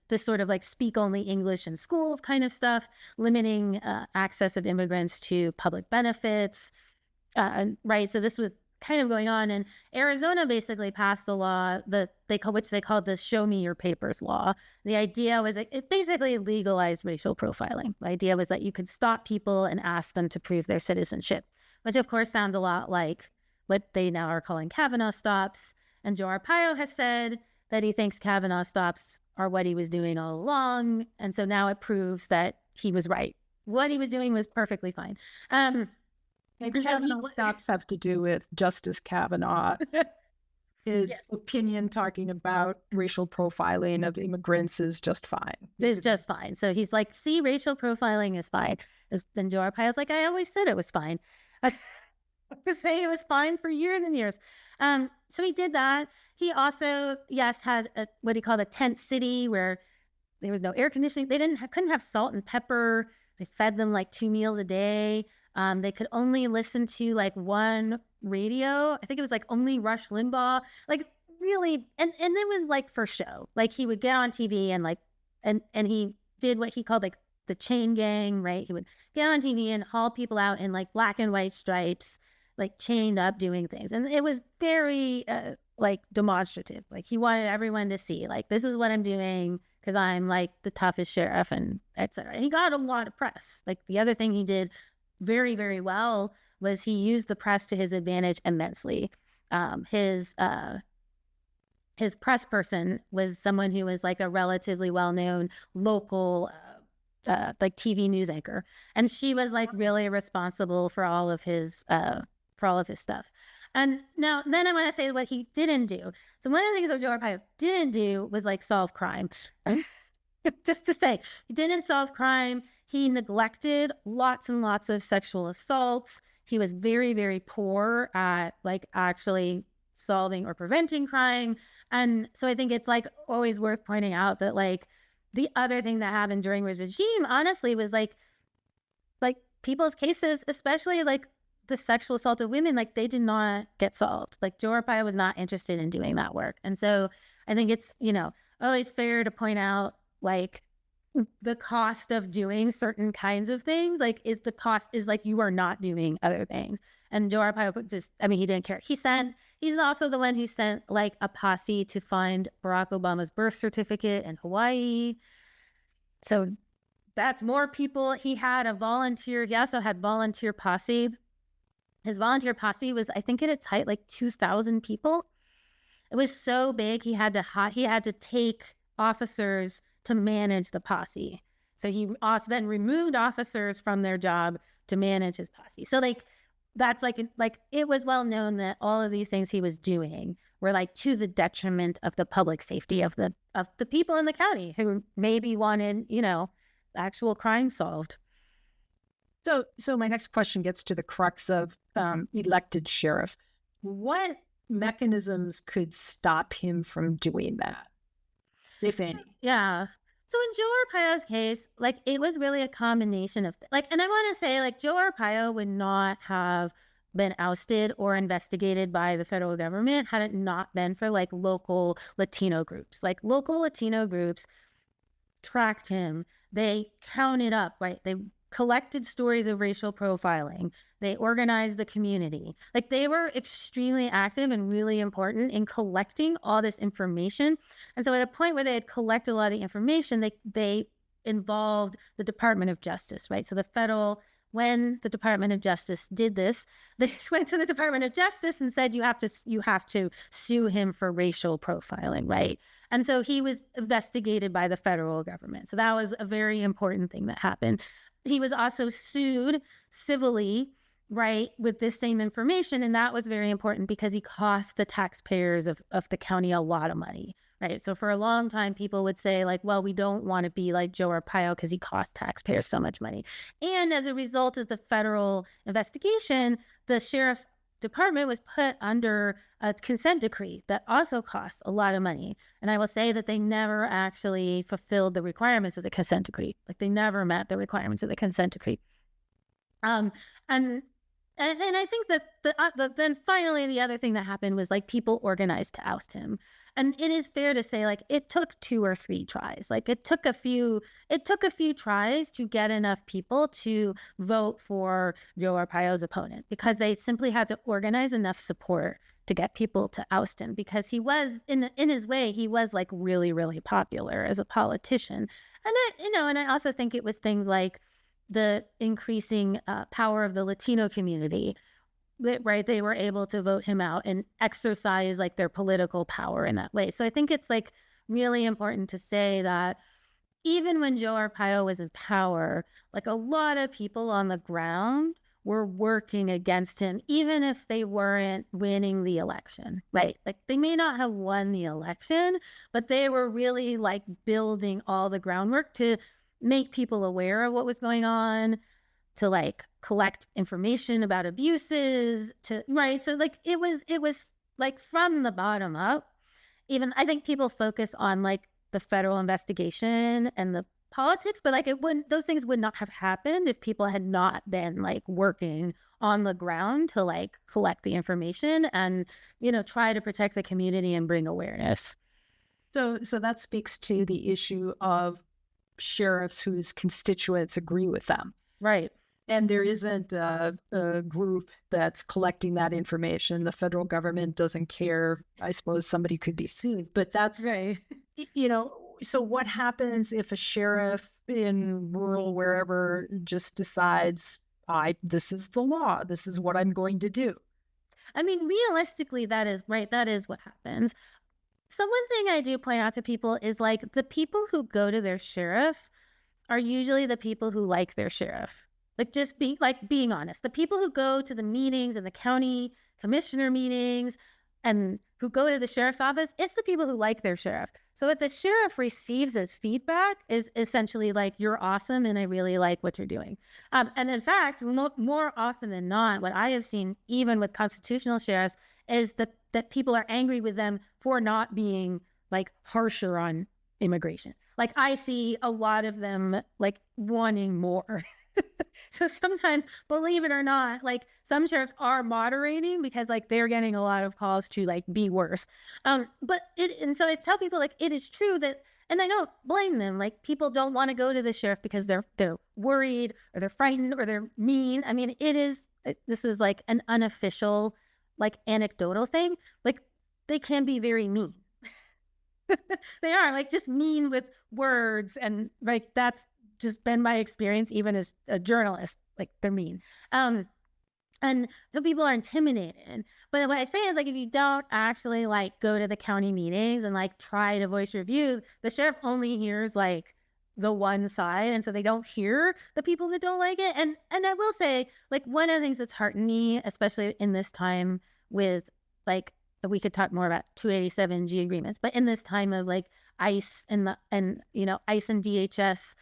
this sort of like speak only English in schools kind of stuff, limiting access of immigrants to public benefits, right? So this was kind of going on, and Arizona basically passed a law which they called the Show Me Your Papers law. The idea was that it basically legalized racial profiling. The idea was that you could stop people and ask them to prove their citizenship, which of course sounds a lot like what they now are calling Kavanaugh stops. And Joe Arpaio has said that he thinks Kavanaugh stops are what he was doing all along. And so now it proves that he was right. What he was doing was perfectly fine. And Kavanaugh stops have to do with Justice Kavanaugh. His opinion talking about racial profiling of immigrants is just fine. It's just fine. So he's like, see, racial profiling is fine. Then Joe Arpaio's like, I always said it was fine. To say it was fine for years and years. So he did that. He also, had what he called a tent city where there was no air conditioning. They couldn't have salt and pepper. They fed them like 2 meals a day. They could only listen to like one radio. I think it was like only Rush Limbaugh. Like really, and it was like for show. Like he would get on TV and like, and he did what he called like the chain gang, right? He would get on TV and haul people out in like black and white stripes, like chained up doing things. And it was very like demonstrative. Like he wanted everyone to see like, this is what I'm doing because I'm like the toughest sheriff and etc. And he got a lot of press. Like the other thing he did very, very well was he used the press to his advantage immensely. His press person was someone who was like a relatively well-known local like TV news anchor. And she was like really responsible for all of his stuff. And now, then I want to say what he didn't do. So one of the things that Joe Arpaio didn't do was like solve crime. Just to say, he didn't solve crime. He neglected lots and lots of sexual assaults. He was very, very poor at like actually solving or preventing crime. And so I think it's like always worth pointing out that like the other thing that happened during his regime, honestly, was like people's cases, especially like the sexual assault of women, like they did not get solved. Like Joe Arpaio was not interested in doing that work. And so I think it's, always fair to point out like the cost of doing certain kinds of things, like the cost is like you are not doing other things. And Joe Arpaio he didn't care. He's also the one who sent like a posse to find Barack Obama's birth certificate in Hawaii. So that's more people. He also had volunteer posse. His volunteer posse was, I think at its height, like 2,000 people. It was so big, he had to take officers to manage the posse. So he also then removed officers from their job to manage his posse. So like, that's like it was well known that all of these things he was doing were like to the detriment of the public safety of the people in the county who maybe wanted, actual crime solved. So my next question gets to the crux of elected sheriffs. What mechanisms could stop him from doing that, if any? Yeah. So in Joe Arpaio's case, like it was really a combination of like, and I want to say like Joe Arpaio would not have been ousted or investigated by the federal government had it not been for like local Latino groups. Like local Latino groups tracked him. They counted up, right? They collected stories of racial profiling. They organized the community. Like they were extremely active and really important in collecting all this information. And so at a point where they had collected a lot of the information, they involved the Department of Justice, right? So when the Department of Justice did this, they went to the Department of Justice and said, you have to sue him for racial profiling, right? And so he was investigated by the federal government. So that was a very important thing that happened. He was also sued civilly, right, with this same information. And that was very important because he cost the taxpayers of the county a lot of money, right? So for a long time, people would say like, well, we don't want to be like Joe Arpaio because he cost taxpayers so much money. And as a result of the federal investigation, the sheriff's department was put under a consent decree that also costs a lot of money. And I will say that they never actually fulfilled the requirements of the consent decree. Like they never met the requirements of the consent decree. And I think that then finally the other thing that happened was like people organized to oust him. And it is fair to say like it took 2 or 3 tries. Like it took a few tries to get enough people to vote for Joe Arpaio's opponent because they simply had to organize enough support to get people to oust him because he was in his way, he was like really, really popular as a politician. And I also think it was things like the increasing power of the Latino community, right? They were able to vote him out and exercise like their political power in that way. So I think it's like really important to say that even when Joe Arpaio was in power, like a lot of people on the ground were working against him, even if they weren't winning the election, right? Like they may not have won the election, but they were really like building all the groundwork to make people aware of what was going on, to like collect information about abuses, right? So like it was like from the bottom up. Even I think people focus on like the federal investigation and the politics, but like those things would not have happened if people had not been like working on the ground to like collect the information and, try to protect the community and bring awareness. So that speaks to the issue of sheriffs whose constituents agree with them. Right. And there isn't a group that's collecting that information. The federal government doesn't care. I suppose somebody could be sued, but that's, right. So what happens if a sheriff in rural wherever just decides, this is the law. This is what I'm going to do. I mean, realistically, that is right. That is what happens. So one thing I do point out to people is like the people who go to their sheriff are usually the people who like their sheriff. Like just being honest. The people who go to the meetings and the county commissioner meetings and who go to the sheriff's office, it's the people who like their sheriff. So what the sheriff receives as feedback is essentially like, you're awesome and I really like what you're doing. And in fact, more often than not, what I have seen, even with constitutional sheriffs, is that people are angry with them for not being like harsher on immigration. Like I see a lot of them like wanting more. So sometimes, believe it or not, like some sheriffs are moderating because like they're getting a lot of calls to like be worse. And so I tell people like it is true that, and I don't blame them. Like people don't want to go to the sheriff because they're worried or they're frightened or they're mean. I mean, this is like an unofficial, like anecdotal thing. Like they can be very mean. They are like just mean with words, and like that's just been my experience even as a journalist. Like they're mean. And so people are intimidated. But what I say is like if you don't actually like go to the county meetings and like try to voice your view, the sheriff only hears like the one side, and so they don't hear the people that don't like it. And I will say like one of the things that's heartened me, especially in this time with like, we could talk more about 287G agreements, but in this time of like ICE and ICE and DHS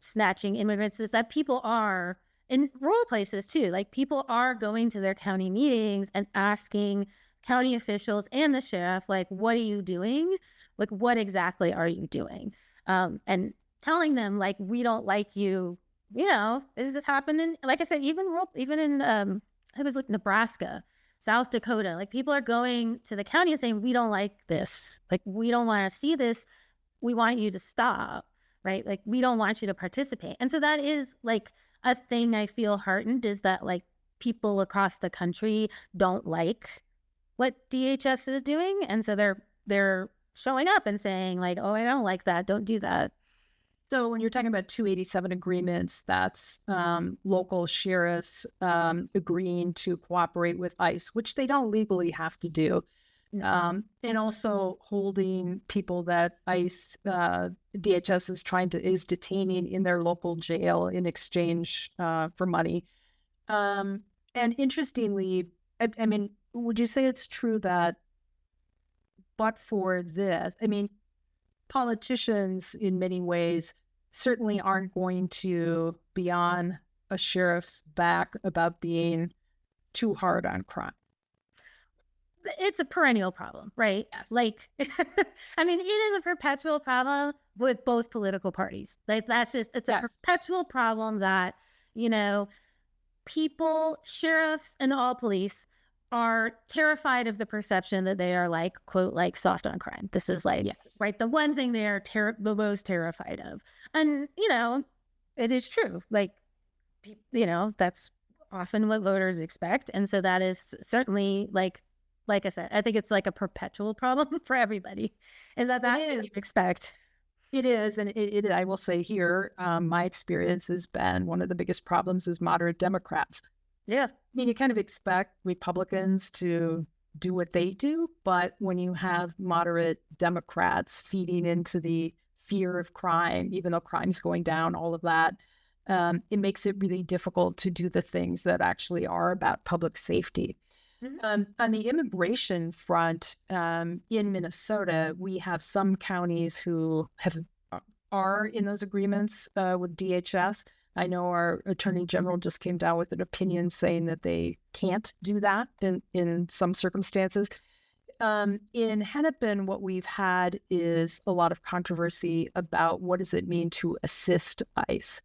snatching immigrants is that people are in rural places too. Like people are going to their county meetings and asking county officials and the sheriff, like, what are you doing? Like, what exactly are you doing? And telling them, like, we don't like you. You know, this is happening. Like I said, even in it was like Nebraska, South Dakota. Like people are going to the county and saying, we don't like this. Like we don't want to see this. We want you to stop. Right? Like we don't want you to participate. And so that is like a thing I feel heartened is that like people across the country don't like what DHS is doing, and so they're showing up and saying like, oh, I don't like that. Don't do that. So when you're talking about 287 agreements, that's local sheriffs agreeing to cooperate with ICE, which they don't legally have to do. And also holding people that ICE, DHS is detaining in their local jail in exchange for money. And interestingly, I mean, would you say it's true that, but for this, I mean, politicians in many ways certainly aren't going to be on a sheriff's back about being too hard on crime. It's a perennial problem, right? Yes. Like, I mean, it is a perpetual problem with both political parties. Like, it's a perpetual problem that, you know, people, sheriffs, and all police are terrified of the perception that they are like, quote, like soft on crime. This is like, right, the one thing they are the most terrified of. And, you know, it is true. Like, you know, that's often what voters expect. And so that is certainly like I said, I think it's like a perpetual problem for everybody. And that's what you expect. It is. And I will say here, my experience has been one of the biggest problems is moderate Democrats. Yeah. I mean, you kind of expect Republicans to do what they do, but when you have moderate Democrats feeding into the fear of crime, even though crime's going down, all of that, it makes it really difficult to do the things that actually are about public safety. On the immigration front, in Minnesota, we have some counties who are in those agreements with DHS. I know our attorney general just came down with an opinion saying that they can't do that in some circumstances. In Hennepin, what we've had is a lot of controversy about what does it mean to assist ICE.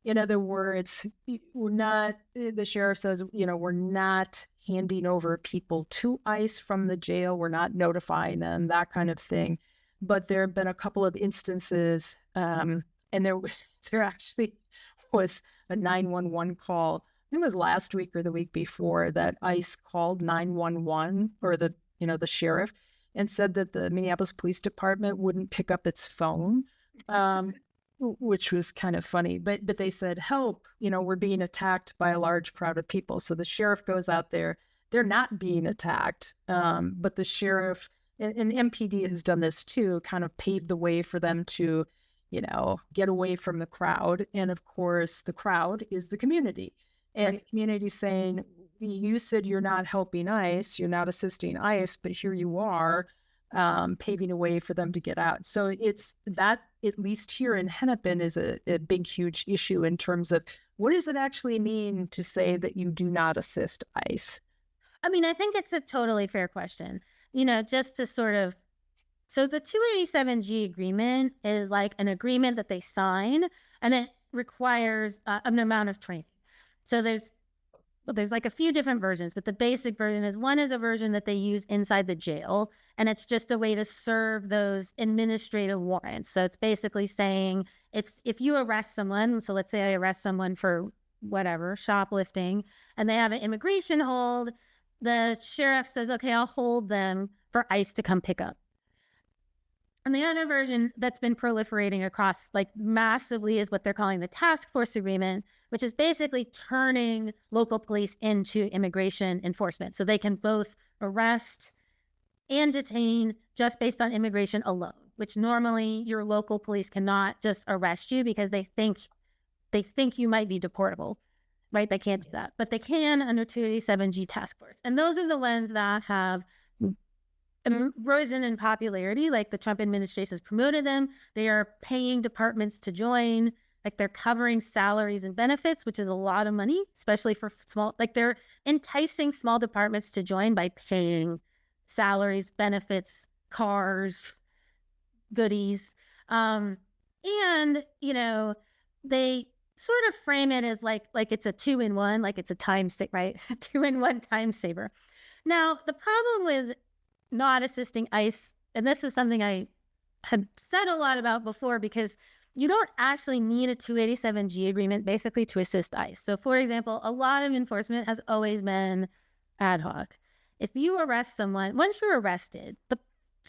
In other words, the sheriff says, you know, we're not handing over people to ICE from the jail. We're not notifying them, that kind of thing. But there have been a couple of instances, and there actually was a 911 call. It was last week or the week before that ICE called 911 or the sheriff and said that the Minneapolis Police Department wouldn't pick up its phone, which was kind of funny. But they said, help, you know, we're being attacked by a large crowd of people. So the sheriff goes out there. They're not being attacked, but the sheriff and MPD has done this too, kind of paved the way for them to, you know, get away from the crowd. And of course, the crowd is the community. And the community saying, you said you're not helping ICE, you're not assisting ICE, but here you are, paving a way for them to get out. So it's that, at least here in Hennepin, is a big, huge issue in terms of what does it actually mean to say that you do not assist ICE? I mean, I think it's a totally fair question. You know, just to sort of, so the 287G agreement is like an agreement that they sign, and it requires an amount of training. So there's like a few different versions, but the basic version is one is a version that they use inside the jail, and it's just a way to serve those administrative warrants. So it's basically saying if you arrest someone, so let's say I arrest someone for whatever, shoplifting, and they have an immigration hold, the sheriff says, okay, I'll hold them for ICE to come pick up. And the other version that's been proliferating across like massively is what they're calling the task force agreement, which is basically turning local police into immigration enforcement. So they can both arrest and detain just based on immigration alone, which normally your local police cannot just arrest you because they think you might be deportable, right? They can't do that, but they can under 287G task force. And those are the ones that have risen in popularity, like the Trump administration has promoted them. They are paying departments to join. Like they're covering salaries and benefits, which is a lot of money, especially for small, like they're enticing small departments to join by paying salaries, benefits, cars, goodies. And, you know, they sort of frame it as like it's a 2-in-1, like it's a time saver, right? A 2-in-1 time saver. Now, the problem with not assisting ICE, and this is something I had said a lot about before, because you don't actually need a 287G agreement basically to assist ICE. So, for example, a lot of enforcement has always been ad hoc. If you arrest someone, once you're arrested, the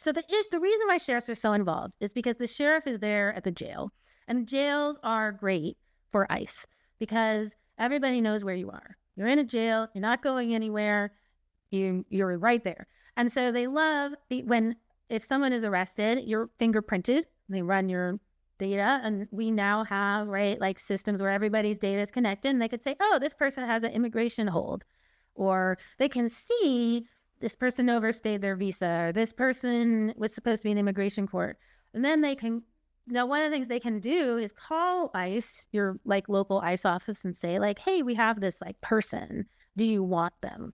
reason why sheriffs are so involved is because the sheriff is there at the jail, and jails are great for ICE because everybody knows where you are. You're in a jail, you're not going anywhere, you're right there. And so they love if someone is arrested, you're fingerprinted, they run your data, and we now have, right, like systems where everybody's data is connected, and they could say, oh, this person has an immigration hold, or they can see this person overstayed their visa, or this person was supposed to be in immigration court. And then they can, now one of the things they can do is call ICE, your like local ICE office, and say like, hey, we have this like person, do you want them?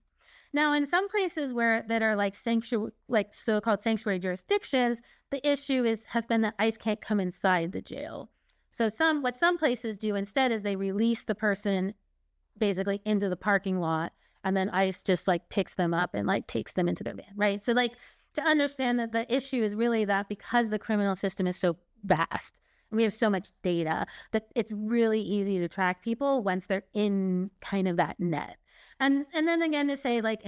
Now, in some places that are like so-called sanctuary jurisdictions, the issue has been that ICE can't come inside the jail. So what some places do instead is they release the person basically into the parking lot, and then ICE just like picks them up and like takes them into their van, right? So like to understand that the issue is really that because the criminal system is so vast and we have so much data, that it's really easy to track people once they're in kind of that net. And then again, to say like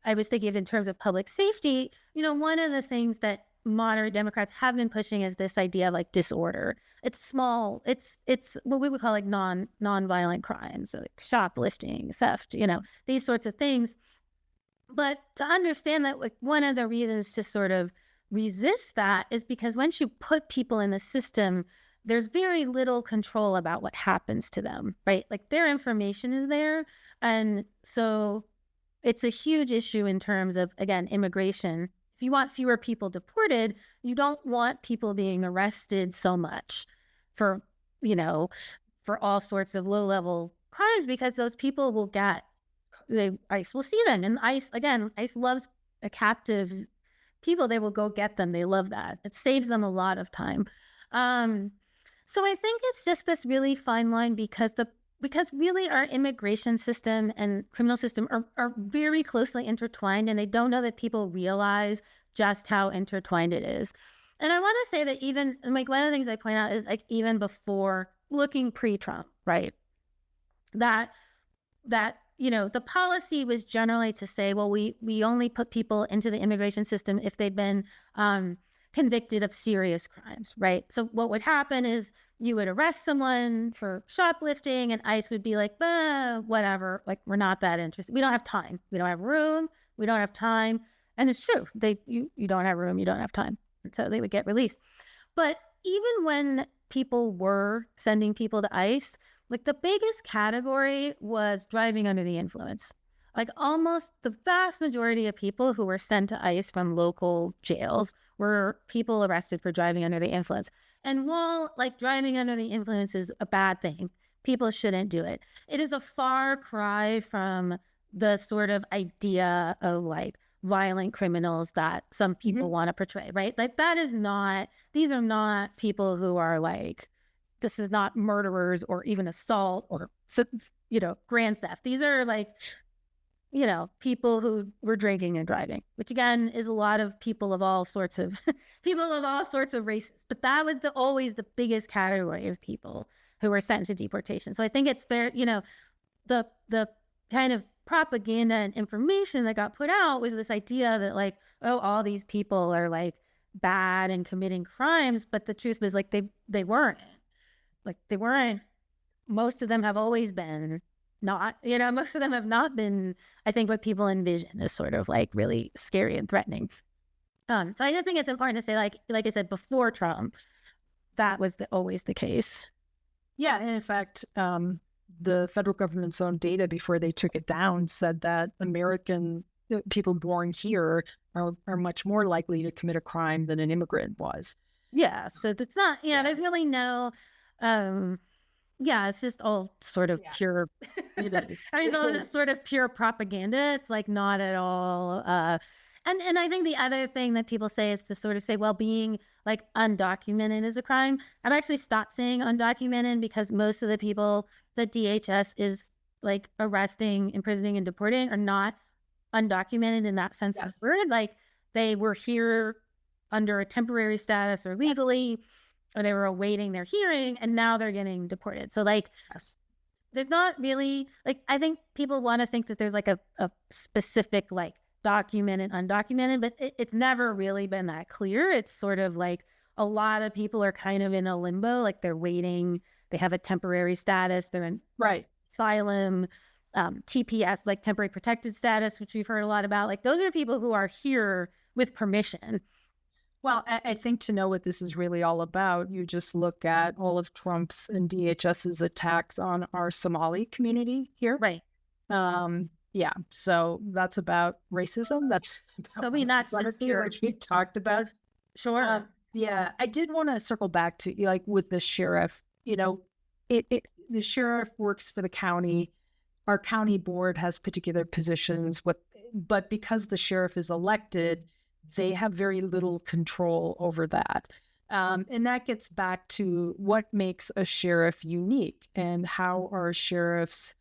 I was thinking of in terms of public safety, you know, one of the things that moderate Democrats have been pushing is this idea of like disorder. It's small, it's what we would call like non-violent crimes, so like shoplifting, theft, you know, these sorts of things. But to understand that, like, one of the reasons to sort of resist that is because once you put people in the system, there's very little control about what happens to them, right? Like their information is there. And so it's a huge issue in terms of, again, immigration. If you want fewer people deported, you don't want people being arrested so much for, you know, for all sorts of low-level crimes, because those people will ICE will see them. And ICE loves a captive people. They will go get them. They love that. It saves them a lot of time. So I think it's just this really fine line because really our immigration system and criminal system are very closely intertwined, and I don't know that people realize just how intertwined it is. And I want to say that even like one of the things I point out is like even before looking pre-Trump, right? That you know, the policy was generally to say, well, we only put people into the immigration system if they've been convicted of serious crimes, right? So what would happen is you would arrest someone for shoplifting, and ICE would be like, whatever, like we're not that interested. We don't have time. We don't have room. We don't have time. And it's true. You don't have room. You don't have time. And so they would get released. But even when people were sending people to ICE, like the biggest category was driving under the influence. Like almost the vast majority of people who were sent to ICE from local jails were people arrested for driving under the influence. And while like driving under the influence is a bad thing, people shouldn't do it. It is a far cry from the sort of idea of like violent criminals that some people want to portray, right? Like these are not people who are like, this is not murderers or even assault or, you know, grand theft. These are like, you know, people who were drinking and driving, which again is a lot of people of all sorts of races. But that was always the biggest category of people who were sent to deportation. So I think it's fair, you know, the kind of propaganda and information that got put out was this idea that like, oh, all these people are like bad and committing crimes. But the truth was like they weren't. Like they weren't. Most of them have always been not, you know, most of them have not been, I think, what people envision as sort of like really scary and threatening. So I just think it's important to say, like I said, before Trump, that was always the case. Yeah, and in fact, the federal government's own data before they took it down said that American people born here are much more likely to commit a crime than an immigrant was. Yeah, so it's not, you know, there's really no, Yeah, it's just all sort of pure. It is. I mean, it's sort of pure propaganda. It's like not at all. And I think the other thing that people say is to sort of say, well, being like undocumented is a crime. I've actually stopped saying undocumented because most of the people that DHS is like arresting, imprisoning, and deporting are not undocumented in that sense of Yes. the word. Like they were here under a temporary status or legally, or they were awaiting their hearing, and now they're getting deported. So like, Yes. there's not really like, I think people want to think that there's like a specific like documented, undocumented, but it's never really been that clear. It's sort of like a lot of people are kind of in a limbo, like they're waiting, they have a temporary status, they're in Right. asylum, TPS, like temporary protected status, which we've heard a lot about. Like those are people who are here with permission. Well, I think to know what this is really all about, you just look at all of Trump's and DHS's attacks on our Somali community here. Right. Yeah. So that's about racism. That's I mean, that's just pure. which we've talked about. Sure. Yeah, I did want to circle back to like with the sheriff. You know, the sheriff works for the county. Our county board has particular positions. But because the sheriff is elected, they have very little control over that. And that gets back to what makes a sheriff unique and how are sheriffs.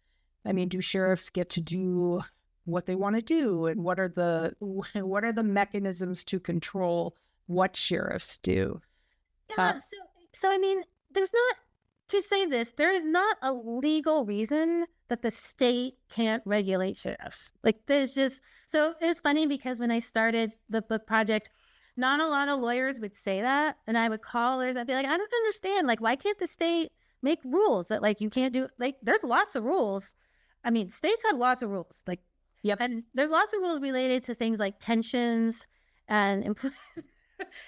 I mean, do sheriffs get to do what they want to do, and what are the mechanisms to control what sheriffs do? Yeah. So I mean, there's not, to say this, there is not a legal reason that the state can't regulate sheriffs. Like there's just, so it's funny because when I started the book project, not a lot of lawyers would say that. And I would call lawyers, I'd be like, I don't understand. Like, why can't the state make rules that like you can't do? Like, there's lots of rules. I mean, states have lots of rules. Like, Yep. And there's lots of rules related to things like pensions and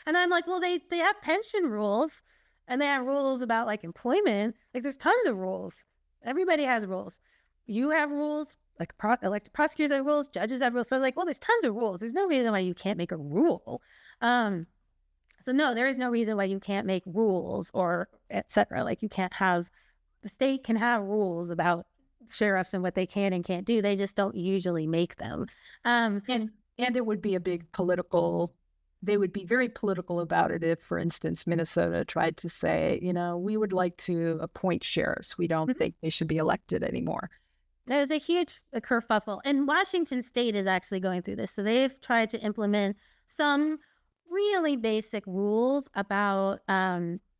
and I'm like, well, they have pension rules and they have rules about like employment. Like there's tons of rules. Everybody has rules. You have rules, like elected prosecutors have rules, judges have rules. So like, well, there's tons of rules. There's no reason why you can't make a rule. So no, there is no reason why you can't make rules or et cetera. Like you can't have, the state can have rules about sheriffs and what they can and can't do. They just don't usually make them. And it would be a big political, they would be very political about it if, for instance, Minnesota tried to say, you know, we would like to appoint sheriffs. We don't think they should be elected anymore. There's a huge kerfuffle. And Washington State is actually going through this. So they've tried to implement some really basic rules about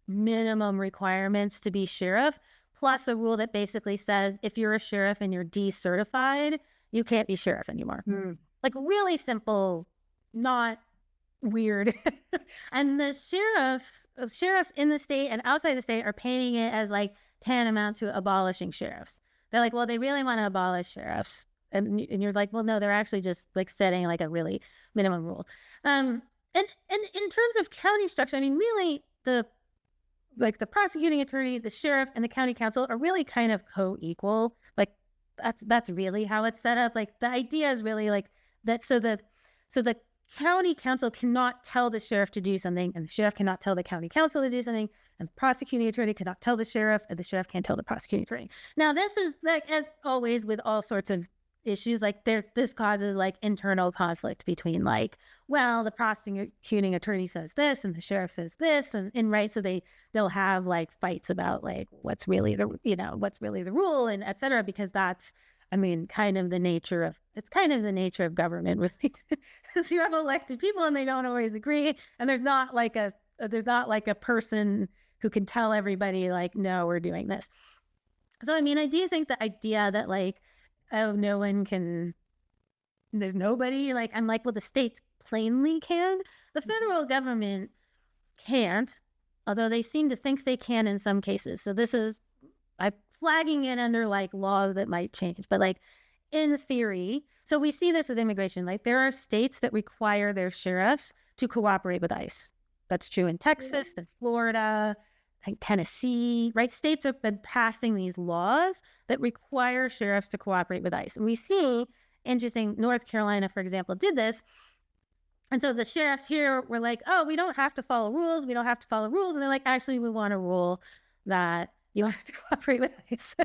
minimum requirements to be sheriff, plus a rule that basically says if you're a sheriff and you're decertified, you can't be sheriff anymore. Like really simple, not weird. And the sheriffs in the state and outside the state are painting it as like tantamount to abolishing sheriffs. They're like, well, they really want to abolish sheriffs. And you're like, well, no, they're actually just like setting like a really minimum rule. And in terms of county structure, I mean, really the prosecuting attorney, the sheriff, and the county council are really kind of co-equal. Like that's really how it's set up. Like the idea is really like that. So the county council cannot tell the sheriff to do something, and the sheriff cannot tell the county council to do something, and the prosecuting attorney cannot tell the sheriff, and the sheriff can't tell the prosecuting attorney. Now, this is like, as always with all sorts of issues, like this causes like internal conflict between like, well, the prosecuting attorney says this and the sheriff says this, and right, so they'll have like fights about like what's really the rule and et cetera, because that's, I mean, kind of the nature of government, really. So you have elected people and they don't always agree, and there's not like a person who can tell everybody like, no, we're doing this. So I mean, I do think the idea that like, oh, there's nobody, like, I'm like, well, the states plainly can. The federal government can't, although they seem to think they can in some cases. So I'm flagging it under like laws that might change, but like in theory, so we see this with immigration, like there are states that require their sheriffs to cooperate with ICE. That's true in Texas and Florida, I think Tennessee, right? States have been passing these laws that require sheriffs to cooperate with ICE. And we see, interesting, North Carolina, for example, did this. And so the sheriffs here were like, oh, we don't have to follow rules. We don't have to follow rules. And they're like, actually, we want a rule that you have to cooperate with ICE.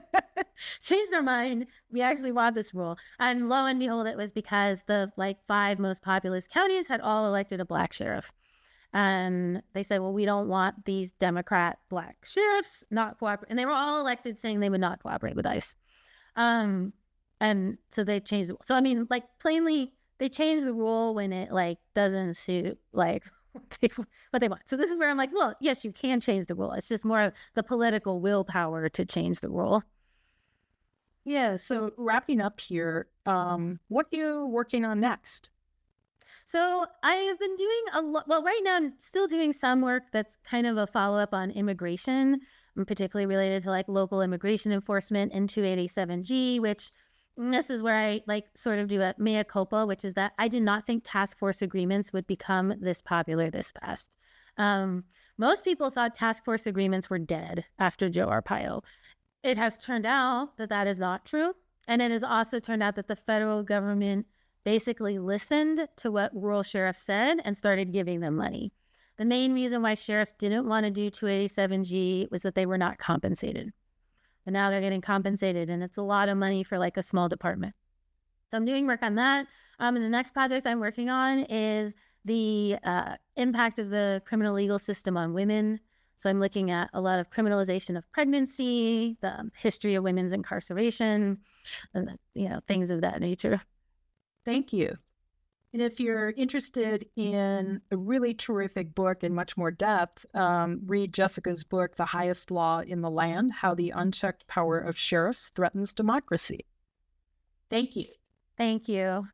Changed their mind. We actually want this rule. And lo and behold, it was because the 5 most populous counties had all elected a Black sheriff. And they said, well, we don't want these Democrat Black sheriffs not cooperate. And they were all elected saying they would not cooperate with ICE. And so they changed. So, I mean, plainly, they changed the rule when it doesn't suit what they want. So this is where I'm like, well, yes, you can change the rule. It's just more of the political willpower to change the rule. Yeah. So wrapping up here, what are you working on next? So I have been doing a lot. Well, right now I'm still doing some work that's kind of a follow-up on immigration, particularly related to local immigration enforcement and 287G, which this is where I sort of do a mea culpa, which is that I did not think task force agreements would become this popular this fast. Most people thought task force agreements were dead after Joe Arpaio. It has turned out that that is not true. And it has also turned out that the federal government basically listened to what rural sheriffs said and started giving them money. The main reason why sheriffs didn't want to do 287G was that they were not compensated. And now they're getting compensated, and it's a lot of money for a small department. So I'm doing work on that. And the next project I'm working on is the impact of the criminal legal system on women. So I'm looking at a lot of criminalization of pregnancy, the history of women's incarceration, and things of that nature. Thank you. And if you're interested in a really terrific book in much more depth, read Jessica's book, The Highest Law in the Land, How the Unchecked Power of Sheriffs Threatens Democracy. Thank you. Thank you.